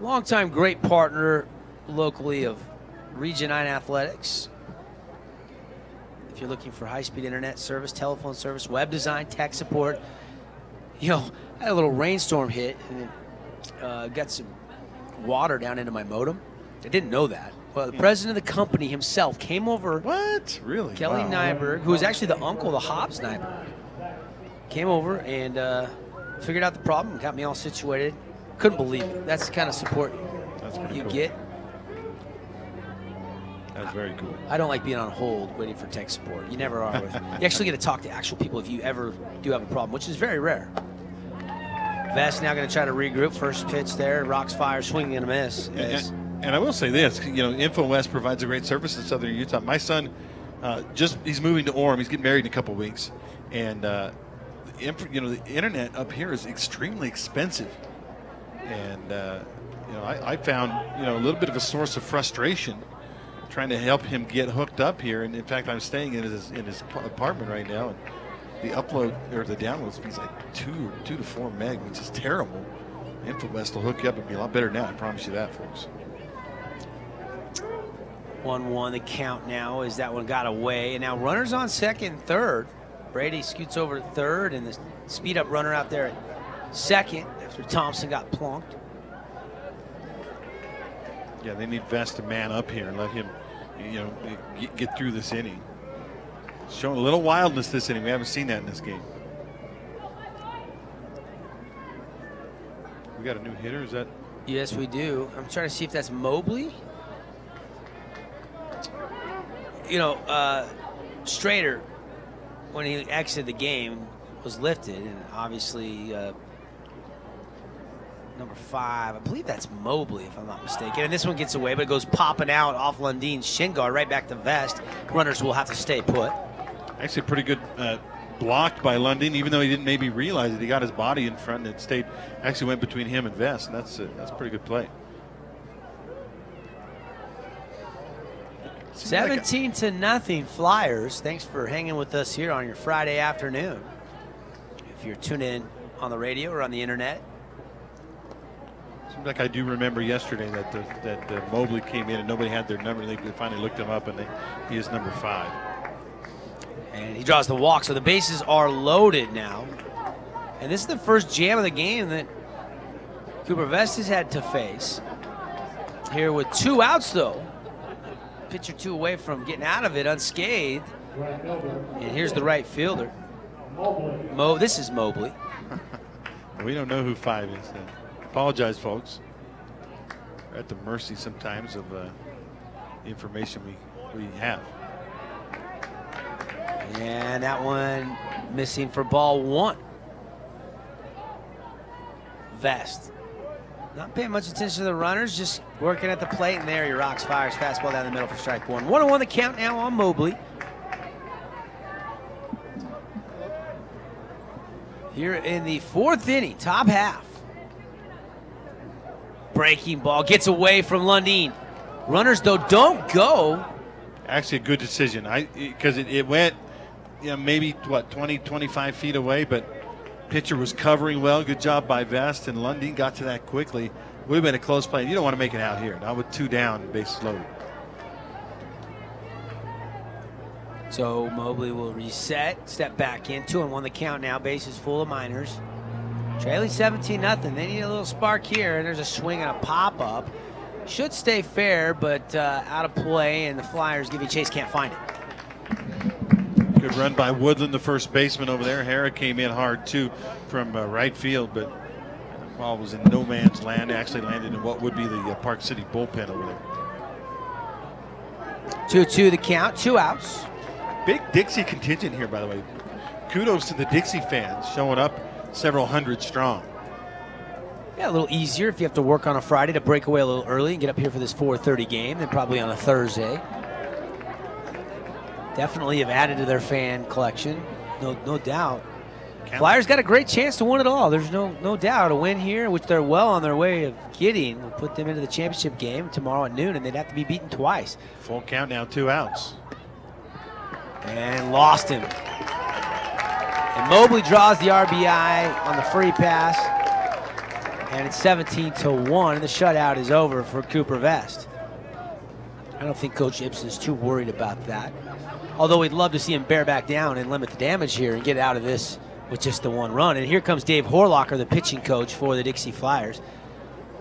Longtime great partner locally of Region 9 Athletics. If you're looking for high-speed internet service, telephone service, web design, tech support, I had a little rainstorm hit, and it got some water down into my modem. I didn't know that. Well, the president of the company himself came over. What? Really? Kelly Nyberg, who was actually the uncle of the Hobbs Nyberg, came over and figured out the problem, got me all situated. Couldn't believe it. That's the kind of support you get. That's very cool. I don't like being on hold waiting for tech support. You never are. You actually get to talk to actual people if you ever do have a problem, which is very rare. Vest now going to try to regroup. First pitch there. Rocks fire, swinging and a miss. And I will say this, InfoWest provides a great service in Southern Utah. My son, he's moving to Orem. He's getting married in a couple weeks. And, the internet up here is extremely expensive. And, I found, a little bit of a source of frustration trying to help him get hooked up here. And, in fact, I'm staying in his apartment right now. And the upload or the download speed's like 2 to 4 meg, which is terrible. InfoWest will hook you up and be a lot better now. I promise you that, folks. 1-1 the count now as that one got away. And now runners on second, third. Brady scoots over to third, and the speed up runner out there at second after Thompson got plunked. Yeah, they need Vest to man up here and let him, get through this inning. Showing a little wildness this inning. We haven't seen that in this game. We got a new hitter, is that? Yes, we do. I'm trying to see if that's Mobley. Strader, when he exited the game, was lifted, and obviously number 5, I believe that's Mobley, if I'm not mistaken. And this one gets away, but it goes popping out off Lundeen's shin guard right back to Vest. Runners will have to stay put. Actually, pretty good blocked by Lundeen, even though he didn't maybe realize it. He got his body in front, and it actually went between him and Vest, and that's a pretty good play. 17-0 Flyers. Thanks for hanging with us here on your Friday afternoon. If you're tuned in on the radio or on the internet, Seems like I do remember yesterday that Mobley came in and nobody had their number. They finally looked him up, and he is number 5. And he draws the walk, so the bases are loaded now. And this is the first jam of the game that Cooper Vest has had to face. Here with 2 outs, though. Pitcher 2 away from getting out of it unscathed. And here's the right fielder. This is Mobley. We don't know who 5 is. Apologize, folks. We're at the mercy sometimes of the information we have. And that one missing for ball 1. Vest. Not paying much attention to the runners, just working at the plate, and there he rocks, fires fastball down the middle for strike 1. 1-1 the count now on Mobley. Here in the 4th inning, top half. Breaking ball gets away from Lundeen. Runners, though, don't go. Actually, a good decision. Because it went, maybe, 20, 25 feet away, but pitcher was covering well. Good job by Vest, and Lundeen got to that quickly. Would have been a close play. You don't want to make it out here. Not with 2 down, bases loaded. So Mobley will reset, step back in. 2-1 the count now. Bases full of minors. Trailing 17-0. They need a little spark here, and there's a swing and a pop-up. Should stay fair, but out of play, and the Flyers give you chase, can't find it. Good run by Woodland, the first baseman over there. Hara came in hard, too, from right field, but the ball was in no man's land. Actually landed in what would be the Park City bullpen over there. 2-2 the count, 2 outs. Big Dixie contingent here, by the way. Kudos to the Dixie fans showing up several hundred strong. Yeah, a little easier if you have to work on a Friday to break away a little early and get up here for this 4:30 game than probably on a Thursday. Definitely have added to their fan collection, no doubt. Flyers got a great chance to win it all. There's no doubt. A win here, which they're well on their way of getting, will put them into the championship game tomorrow at noon, and they'd have to be beaten twice. Full count now, 2 outs. And lost him. And Mobley draws the RBI on the free pass. And it's 17-1, and the shutout is over for Cooper Vest. I don't think Coach Ibsen's too worried about that. Although we'd love to see him bear back down and limit the damage here and get out of this with just the 1 run. And here comes Dave Horlocker, the pitching coach for the Dixie Flyers.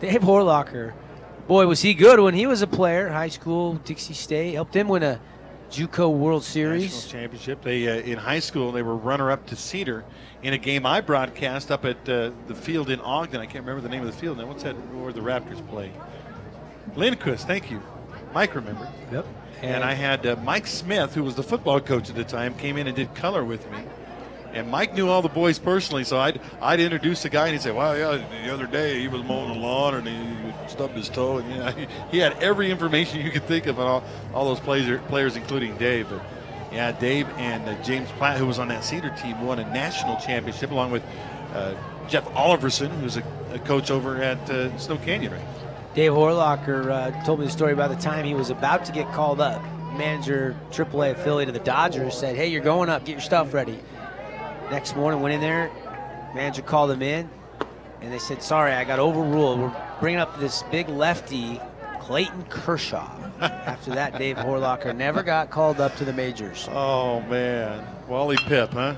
Dave Horlocker, boy, was he good when he was a player. High school, Dixie State, helped him win a JUCO World Series. National championship. They in high school, they were runner-up to Cedar in a game I broadcast up at the field in Ogden. I can't remember the name of the field now. What's that where the Raptors play? Lindquist, thank you. Mike remember. Yep. And I had Mike Smith, who was the football coach at the time, came in and did color with me. And Mike knew all the boys personally, so I'd introduce the guy, and he'd say, "Well, yeah, the other day he was mowing the lawn, and he stubbed his toe." And he had every information you could think of on all those players, including Dave. But yeah, Dave and James Platt, who was on that Cedar team, won a national championship along with Jeff Oliverson, who's a coach over at Snow Canyon, right? Dave Horlocker told me the story about the time he was about to get called up. Manager, AAA affiliate of the Dodgers, said, "Hey, you're going up. Get your stuff ready." Next morning, went in there. Manager called him in, and they said, "Sorry, I got overruled. We're bringing up this big lefty, Clayton Kershaw." After that, Dave Horlocker never got called up to the majors. Oh, man. Wally Pipp, huh?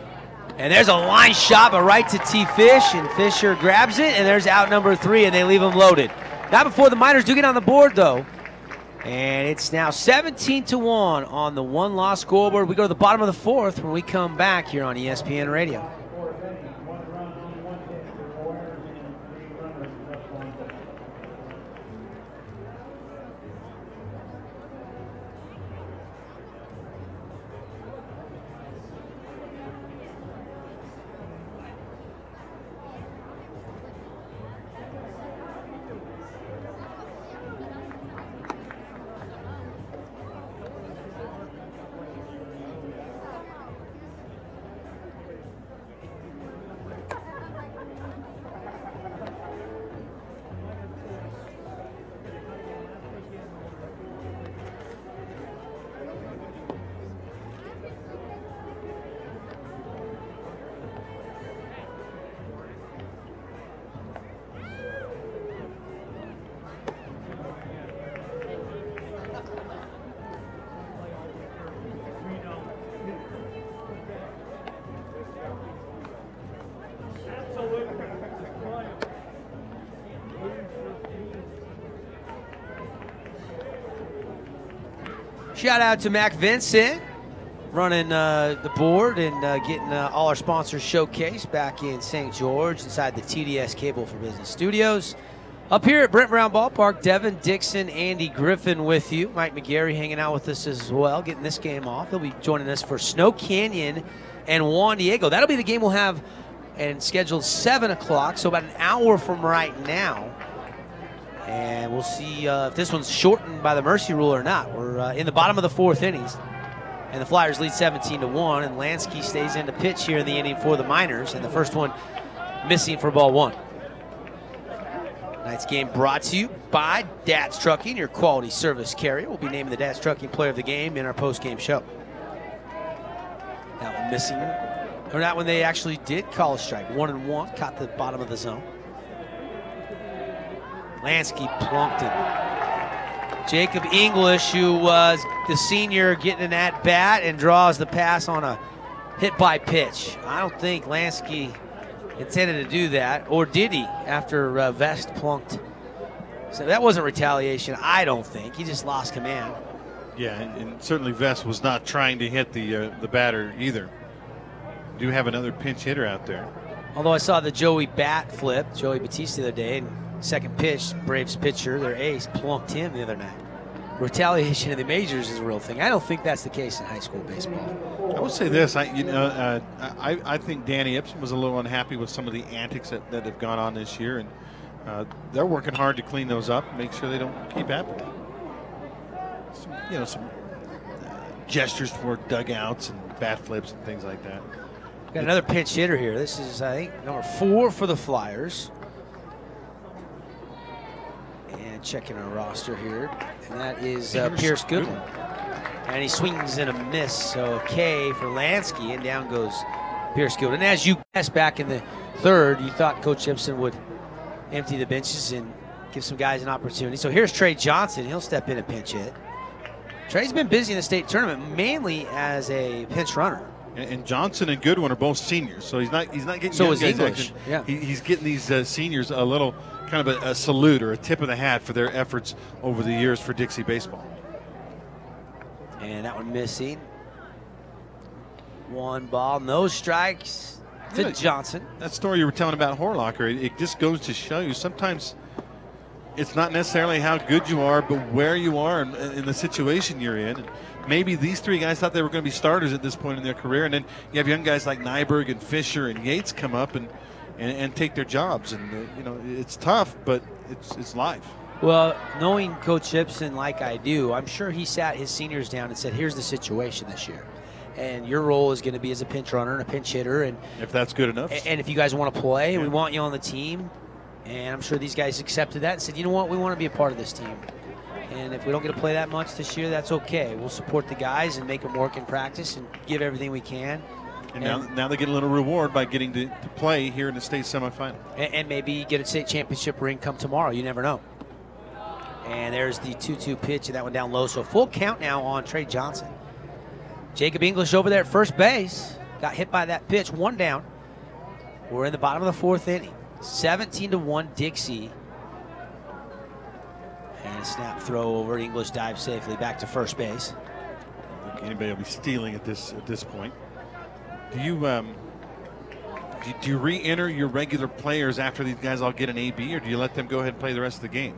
And there's a line shot, but right to T. Fish, and Fisher grabs it, and there's out number 3, and they leave him loaded. Not before the minors do get on the board, though. And it's now 17-1 on the 1-loss scoreboard. We go to the bottom of the 4th when we come back here on ESPN Radio. Shout out to Mac Vincent running the board and getting all our sponsors showcased back in St. George inside the TDS Cable for Business Studios. Up here at Brent Brown Ballpark, Devin Dixon, Andy Griffin with you. Mike McGarry hanging out with us as well, getting this game off. He'll be joining us for Snow Canyon and Juan Diego. That'll be the game we'll have and scheduled 7 o'clock, so about an hour from right now. And we'll see if this one's shortened by the mercy rule or not. We're in the bottom of the 4th innings, and the Flyers lead 17-1, and Lansky stays in to pitch here in the inning for the Miners, and the first one missing for ball 1. Tonight's game brought to you by Dad's Trucking, your quality service carrier. We'll be naming the Dad's Trucking player of the game in our post-game show. That one missing, or not when they actually did call a strike. 1-1, caught the bottom of the zone. Lansky plunked him. Jacob English, who was the senior, getting an at-bat and draws the pass on a hit-by-pitch. I don't think Lansky intended to do that, or did he, after Vest plunked? So that wasn't retaliation, I don't think. He just lost command. Yeah, and certainly Vest was not trying to hit the batter either. Do have another pinch hitter out there. Although I saw the Joey bat flip, Joey Batista the other day, and second pitch, Braves pitcher, their ace, plunked him the other night. Retaliation in the majors is a real thing. I don't think that's the case in high school baseball. I would say this, I think Danny Ipsen was a little unhappy with some of the antics that have gone on this year, and they're working hard to clean those up, make sure they don't keep happening. Some gestures toward dugouts and bat flips and things like that. Got another pinch hitter here. This is, I think, number 4 for the Flyers. And checking our roster here, and that is Pierce Goodwin. And he swings and a miss, so a K for Lansky, and down goes Pierce Goodwin. And as you guessed back in the 3rd, you thought Coach Gibson would empty the benches and give some guys an opportunity. So here's Trey Johnson. He'll step in and pinch hit. Trey's been busy in the state tournament, mainly as a pinch runner. And Johnson and Goodwin are both seniors, so he's not getting so young is guys English. action. Yeah. He's getting these seniors a little kind of a salute or a tip of the hat for their efforts over the years for Dixie baseball. And that one missing. 1 ball, no strikes to Johnson. That story you were telling about Horlocker, it just goes to show you sometimes it's not necessarily how good you are, but where you are in the situation you're in. And maybe these 3 guys thought they were going to be starters at this point in their career, and then you have young guys like Nyberg and Fisher and Yates come up and take their jobs. And it's tough, but it's life. Well, knowing Coach Gibson like I do, I'm sure he sat his seniors down and said, here's the situation this year. And your role is going to be as a pinch runner and a pinch hitter. And if that's good enough. And if you guys want to play, we want you on the team. And I'm sure these guys accepted that and said, you know what, we want to be a part of this team. And if we don't get to play that much this year, that's okay. We'll support the guys and make them work in practice and give everything we can. And now they get a little reward by getting to play here in the state semifinal. And maybe get a state championship ring come tomorrow. You never know. And there's the 2-2 pitch, and that one down low. So full count now on Trey Johnson. Jacob English over there at first base. Got hit by that pitch, 1 down. We're in the bottom of the 4th inning. 17-1 Dixie. And a snap throw over. English dives safely back to first base. I don't think anybody will be stealing at this point. Do you re-enter your regular players after these guys all get an AB, or do you let them go ahead and play the rest of the game?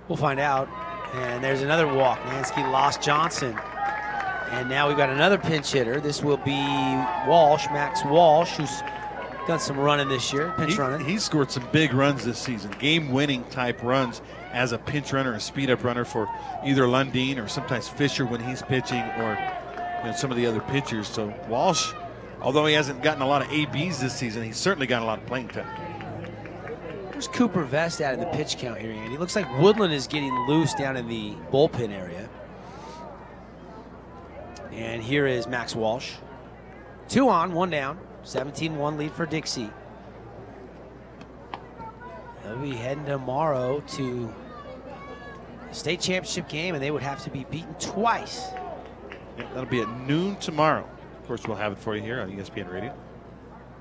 We'll find out. And there's another walk. Lansky lost Johnson. And now we've got another pinch hitter. This will be Walsh, Max Walsh, who's done some running this year, pinch running. He's scored some big runs this season, game-winning type runs as a pinch runner, a speed-up runner for either Lundeen or sometimes Fisher when he's pitching, or some of the other pitchers. So Walsh, although he hasn't gotten a lot of ABs this season, he's certainly got a lot of playing time. Where's Cooper Vest at in the pitch count here, Andy? Looks like Woodland is getting loose down in the bullpen area. And here is Max Walsh. 2 on, 1 down. 17-1 lead for Dixie. They'll be heading tomorrow to the state championship game, and they would have to be beaten twice. Yeah, that'll be at noon tomorrow. Of course, we'll have it for you here on ESPN Radio.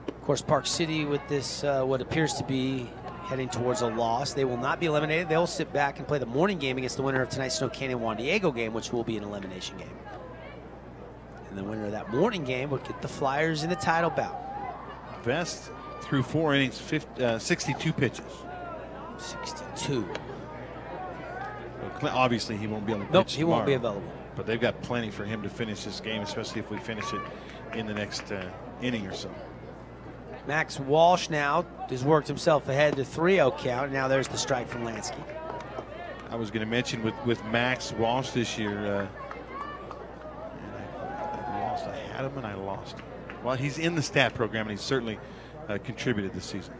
Of course, Park City with this, what appears to be heading towards a loss. They will not be eliminated. They'll sit back and play the morning game against the winner of tonight's Snow Canyon Juan Diego game, which will be an elimination game. And the winner of that morning game would get the Flyers in the title bout. Vest through 4 innings, 62 pitches. 62. Obviously, he won't be able to pitch Nope, he tomorrow, won't be available. But they've got plenty for him to finish this game, especially if we finish it in the next inning or so. Max Walsh now has worked himself ahead to 3-0 count. Now there's the strike from Lansky. I was going to mention with Max Walsh this year, and I lost. I had him and I lost him. Well, he's in the stat program, and he's certainly contributed this season.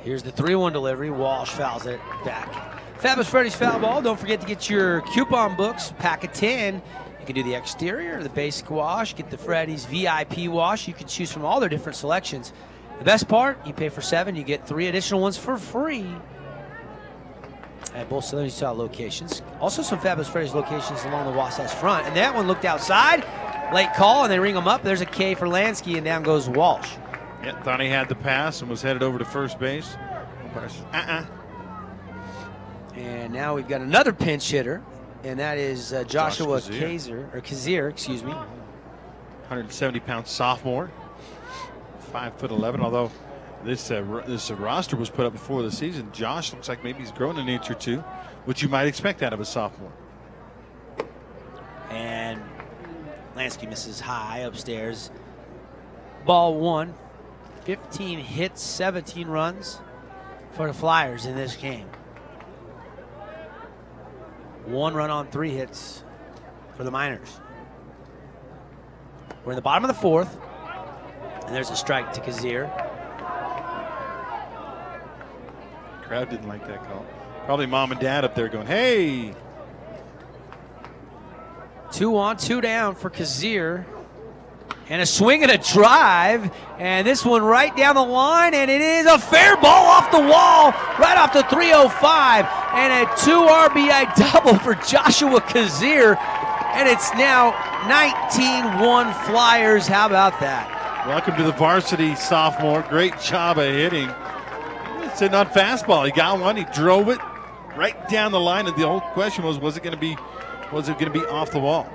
Here's the 3-1 delivery. Walsh fouls it back. Fabulous Freddy's Foul Ball. Don't forget to get your coupon books, pack of 10. You can do the exterior, the basic wash, get the Freddy's VIP wash. You can choose from all their different selections. The best part, you pay for 7, you get 3 additional ones for free at both Southern Utah locations. Also some Fabulous Freddy's locations along the Wasatch front. And that one looked outside. Late call, and they ring him up. There's a K for Lansky, and down goes Walsh. Yeah, thought he had the pass and was headed over to first base. And now we've got another pinch hitter, and that is Joshua Kazir, excuse me. 170-pound sophomore, 5'11", although this roster was put up before the season. Josh looks like maybe he's grown an inch or two, which you might expect out of a sophomore. And Lansky misses high upstairs. Ball 1, 15 hits, 17 runs for the Flyers in this game. 1 run on 3 hits for the Miners. We're in the bottom of the 4th, and there's a strike to Kazir. Crowd didn't like that call. Probably mom and dad up there going, hey. 2 on, 2 down for Kazir. And a swing and a drive, and this one right down the line, and it is a fair ball off the wall, right off the 305, and a 2 RBI double for Joshua Kazir, and it's now 19-1 Flyers. How about that? Welcome to the varsity, sophomore. Great job of hitting. Sitting on fastball. He got one. He drove it right down the line, and the whole question was it going to be off the wall?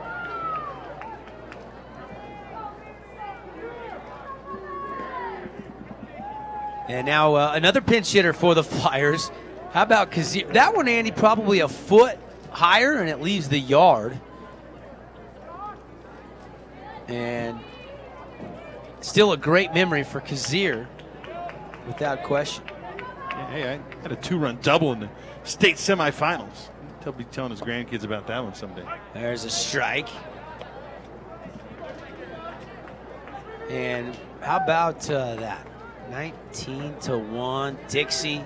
And now another pinch hitter for the Flyers. How about Kazir? That one, Andy, probably a foot higher, and it leaves the yard. And still a great memory for Kazir, without question. Yeah, hey, I had a 2-run double in the state semifinals. He'll be telling his grandkids about that one someday. There's a strike. And how about that? 19-1, Dixie.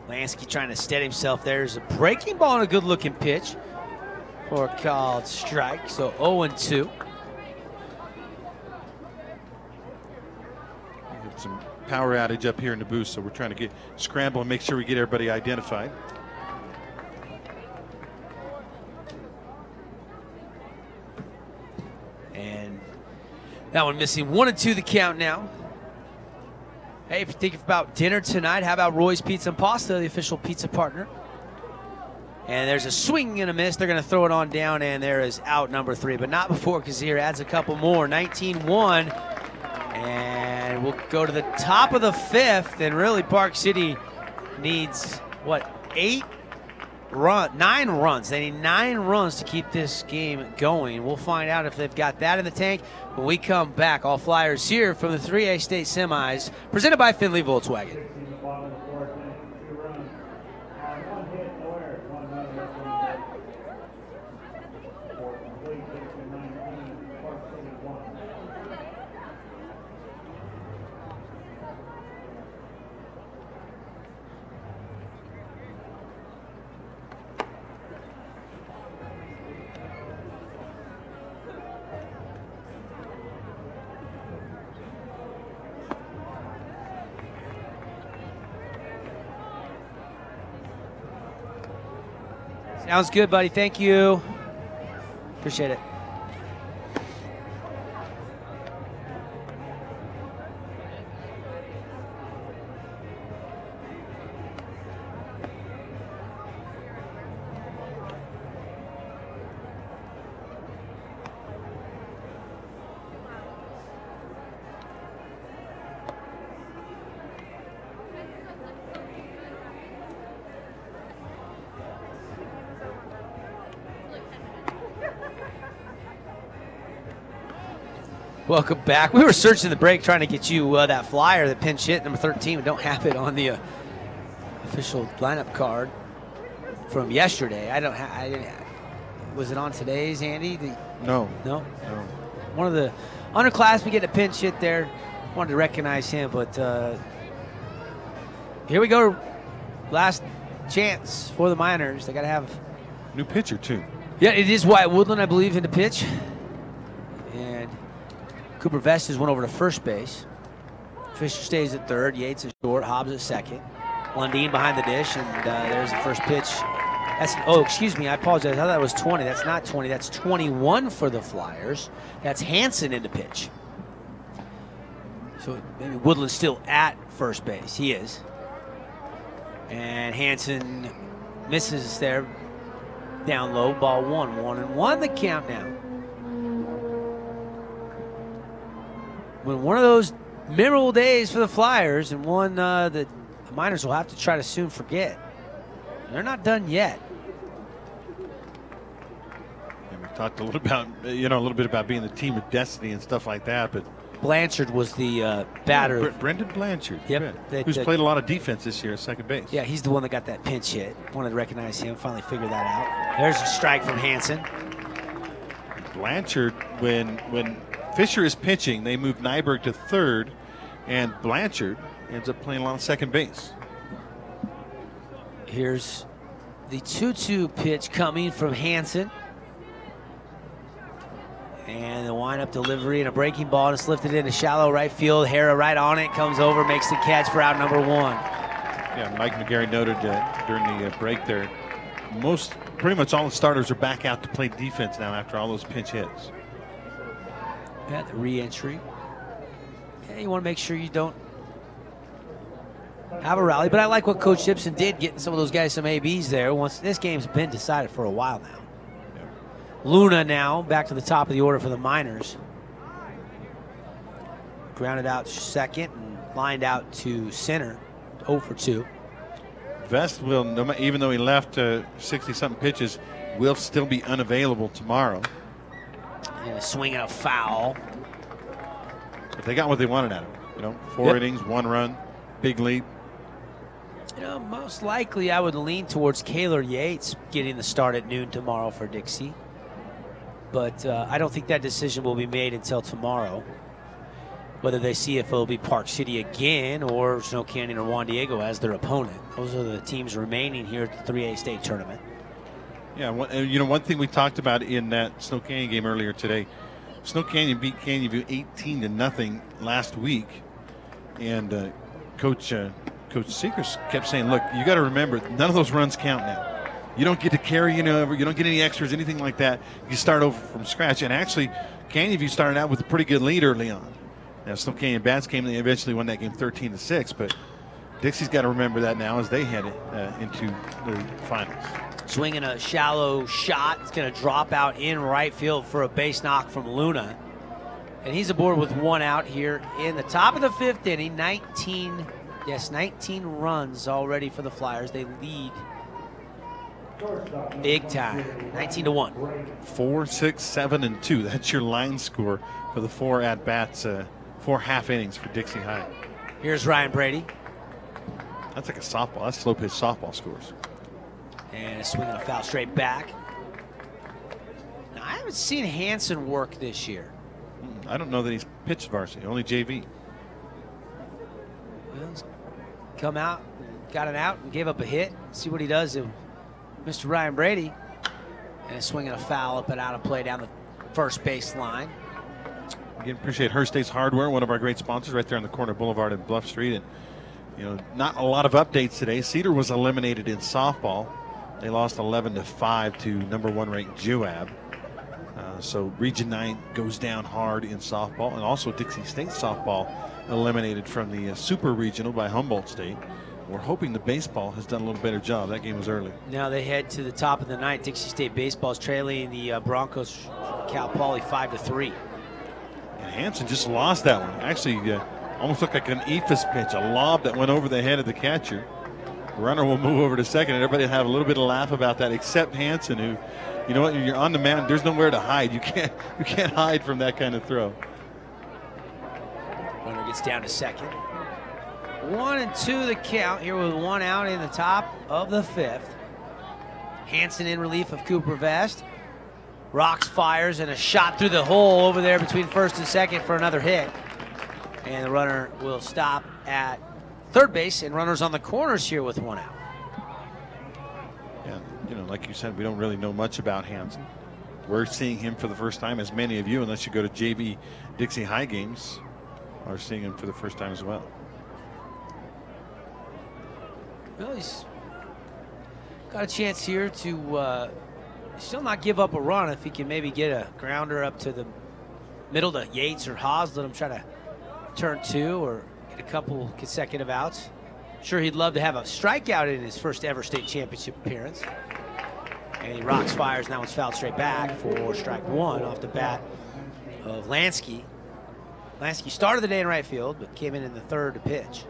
Lansky trying to steady himself. There's a breaking ball and a good-looking pitch for a called strike. So 0-2. Some power outage up here in the booth, so we're trying to scramble and make sure we get everybody identified. And that one missing. 1-2 the count now. Hey, if you think about dinner tonight, how about Roy's Pizza and Pasta, the official pizza partner? And there's a swing and a miss. They're going to throw it on down, and there is out number 3, but not before Kazir adds a couple more. 19-1, and we'll go to the top of the 5th, and really Park City needs, what, 9 runs. They need 9 runs to keep this game going. We'll find out if they've got that in the tank when we come back. All Flyers here from the 3A state semis, presented by Findlay Volkswagen. Sounds good, buddy. Thank you. Appreciate it. Welcome back. We were searching the break trying to get you that flyer, that pinch hit, number 13. We don't have it on the official lineup card from yesterday. I didn't. Was it on today's, Andy? No. No? No. One of the underclassmen getting a pinch hit there. Wanted to recognize him, but here we go. Last chance for the Miners. They got to have new pitcher too. Yeah, it is Wyatt Woodland, I believe, in the pitch. And Cooper Vestas went over to first base. Fisher stays at third. Yates is short. Hobbs at second. Lundeen behind the dish, and there's the first pitch. That's, oh, excuse me, I apologize. I thought that was 20. That's not 20. That's 21 for the Flyers. That's Hanson in the pitch. So maybe Woodland's still at first base. He is. And Hanson misses there. Down low, ball 1-1 the count now. When one of those memorable days for the Flyers, and one that the Miners will have to try to soon forget. They're not done yet. And we talked a little about, a little bit about being the team of destiny and stuff like that, but Blanchard was the batter. Brendan Blanchard. Yep. Who's played a lot of defense this year at second base. Yeah, he's the one that got that pinch hit. Wanted to recognize him, finally figured that out. There's a strike from Hanson. Blanchard, when Fisher is pitching, they move Nyberg to third, and Blanchard ends up playing a lot of second base. Here's the 2-2 pitch coming from Hanson. And the windup delivery and a breaking ball, and it's lifted into shallow right field. Hara right on it, comes over, makes the catch for out number 1. Yeah, Mike McGarry noted during the break there, pretty much all the starters are back out to play defense now after all those pinch hits. Yeah, the re-entry. Yeah, you want to make sure you don't have a rally, but I like what Coach Gibson did, getting some of those guys some ABs there. Once this game's been decided for a while now. Luna now back to the top of the order for the Miners. Grounded out second and lined out to center, 0 for 2. Vest will, even though he left 60-something pitches, will still be unavailable tomorrow. And a swing and a foul. But they got what they wanted out of him. 4 innings, 1 run, big lead. Most likely I would lean towards Kaylor Yates getting the start at noon tomorrow for Dixie. But I don't think that decision will be made until tomorrow. Whether they see if it'll be Park City again or Snow Canyon or Juan Diego as their opponent. Those are the teams remaining here at the 3A state tournament. Yeah, one thing we talked about in that Snow Canyon game earlier today, Snow Canyon beat Canyon View 18-0 last week, and Coach Seekers kept saying, "Look, you got to remember, none of those runs count now. You don't get to carry, you don't get any extras, anything like that. You start over from scratch." And actually, Canyon View started out with a pretty good lead early on. Now, Snow Canyon Bats came and they eventually won that game 13-6, but Dixie's got to remember that now as they head into the finals. Swinging a shallow shot. It's going to drop out in right field for a base knock from Luna. And he's aboard with 1 out here in the top of the 5th inning. 19 runs already for the Flyers. They lead big time, 19-1. 4, 6, 7, and 2. That's your line score for the 4 at-bats, 4 half innings for Dixie High. Here's Ryan Brady. That's like a softball. That's slow pitch softball scores. And a swing and a foul straight back. Now, I haven't seen Hanson work this year. I don't know that he's pitched varsity, only JV. Well, he's come out, got an out, and gave up a hit. See what he does to Mr. Ryan Brady. And a swing and a foul up and out of play down the first base line. Again, appreciate Hearst Hardware, one of our great sponsors right there on the corner of Boulevard and Bluff Street. And not a lot of updates today. Cedar was eliminated in softball. They lost 11-5 to number 1 ranked Joab. So Region 9 goes down hard in softball, and also Dixie State softball eliminated from the Super Regional by Humboldt State. We're hoping the baseball has done a little better job. That game was early. Now they head to the top of the 9th. Dixie State baseball is trailing the Broncos Cal Poly 5-3. And Hanson just lost that one. Actually, almost looked like an ephus pitch, a lob that went over the head of the catcher. The runner will move over to second, and everybody will have a little bit of laugh about that, except Hanson, who, you know what, you're on the mound, there's nowhere to hide. You can't hide from that kind of throw. Runner gets down to second. 1-2 the count here with 1 out in the top of the 5th. Hansen in relief of Cooper Vest. Rocks, fires, and a shot through the hole over there between first and second for another hit. And the runner will stop at third base, and runners on the corners here with 1 out. Yeah, you know, like you said, we don't really know much about Hansen. We're seeing him for the first time, as many of you, unless you go to JV Dixie High games, are seeing him for the first time as well. Well, he's got a chance here to still not give up a run if he can maybe get a grounder up to the middle to Yates or Haas, let him try to turn 2 or get a couple consecutive outs. Sure, he'd love to have a strikeout in his first ever state championship appearance. And he rocks, fires, and that one's fouled straight back for strike 1 off the bat of Lansky. Lansky started the day in right field, but came in the 3rd to pitch.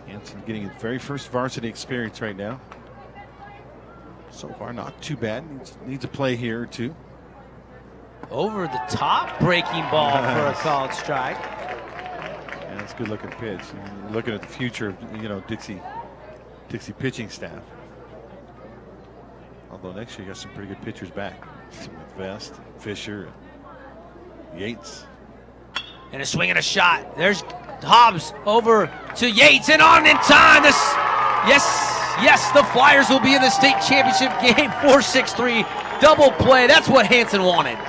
Hansen getting his very first varsity experience right now. So far, not too bad. Needs a play here or two. Over the top, breaking ball for a called strike. Yeah, that's a good looking pitch. You're looking at the future of, you know, Dixie pitching staff. Although next year you got some pretty good pitchers back. With Vest, Fisher, Yates. And a swing and a shot. There's Hobbs over to Yates and on in time. This, yes, the Flyers will be in the state championship game. 4-6-3 double play. That's what Hansen wanted.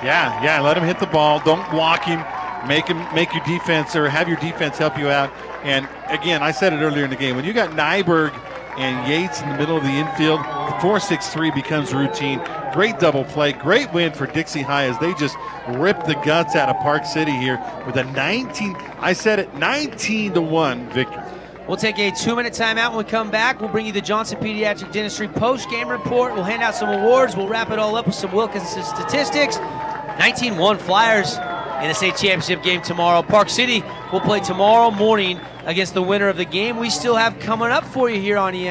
Yeah, let him hit the ball. Don't block him. Make your defense, or have your defense help you out. And again, I said it earlier in the game, when you got Nyberg and Yates in the middle of the infield, 4-6-3 becomes routine. Great double play, great win for Dixie High as they just ripped the guts out of Park City here with a 19-1 victory. We'll take a 2-minute timeout. When we come back, we'll bring you the Johnson Pediatric Dentistry post-game report. We'll hand out some awards. We'll wrap it all up with some Wilkinson statistics. 19-1 Flyers in the state championship game tomorrow. Park City will play tomorrow morning against the winner of the game we still have coming up for you here on ESPN.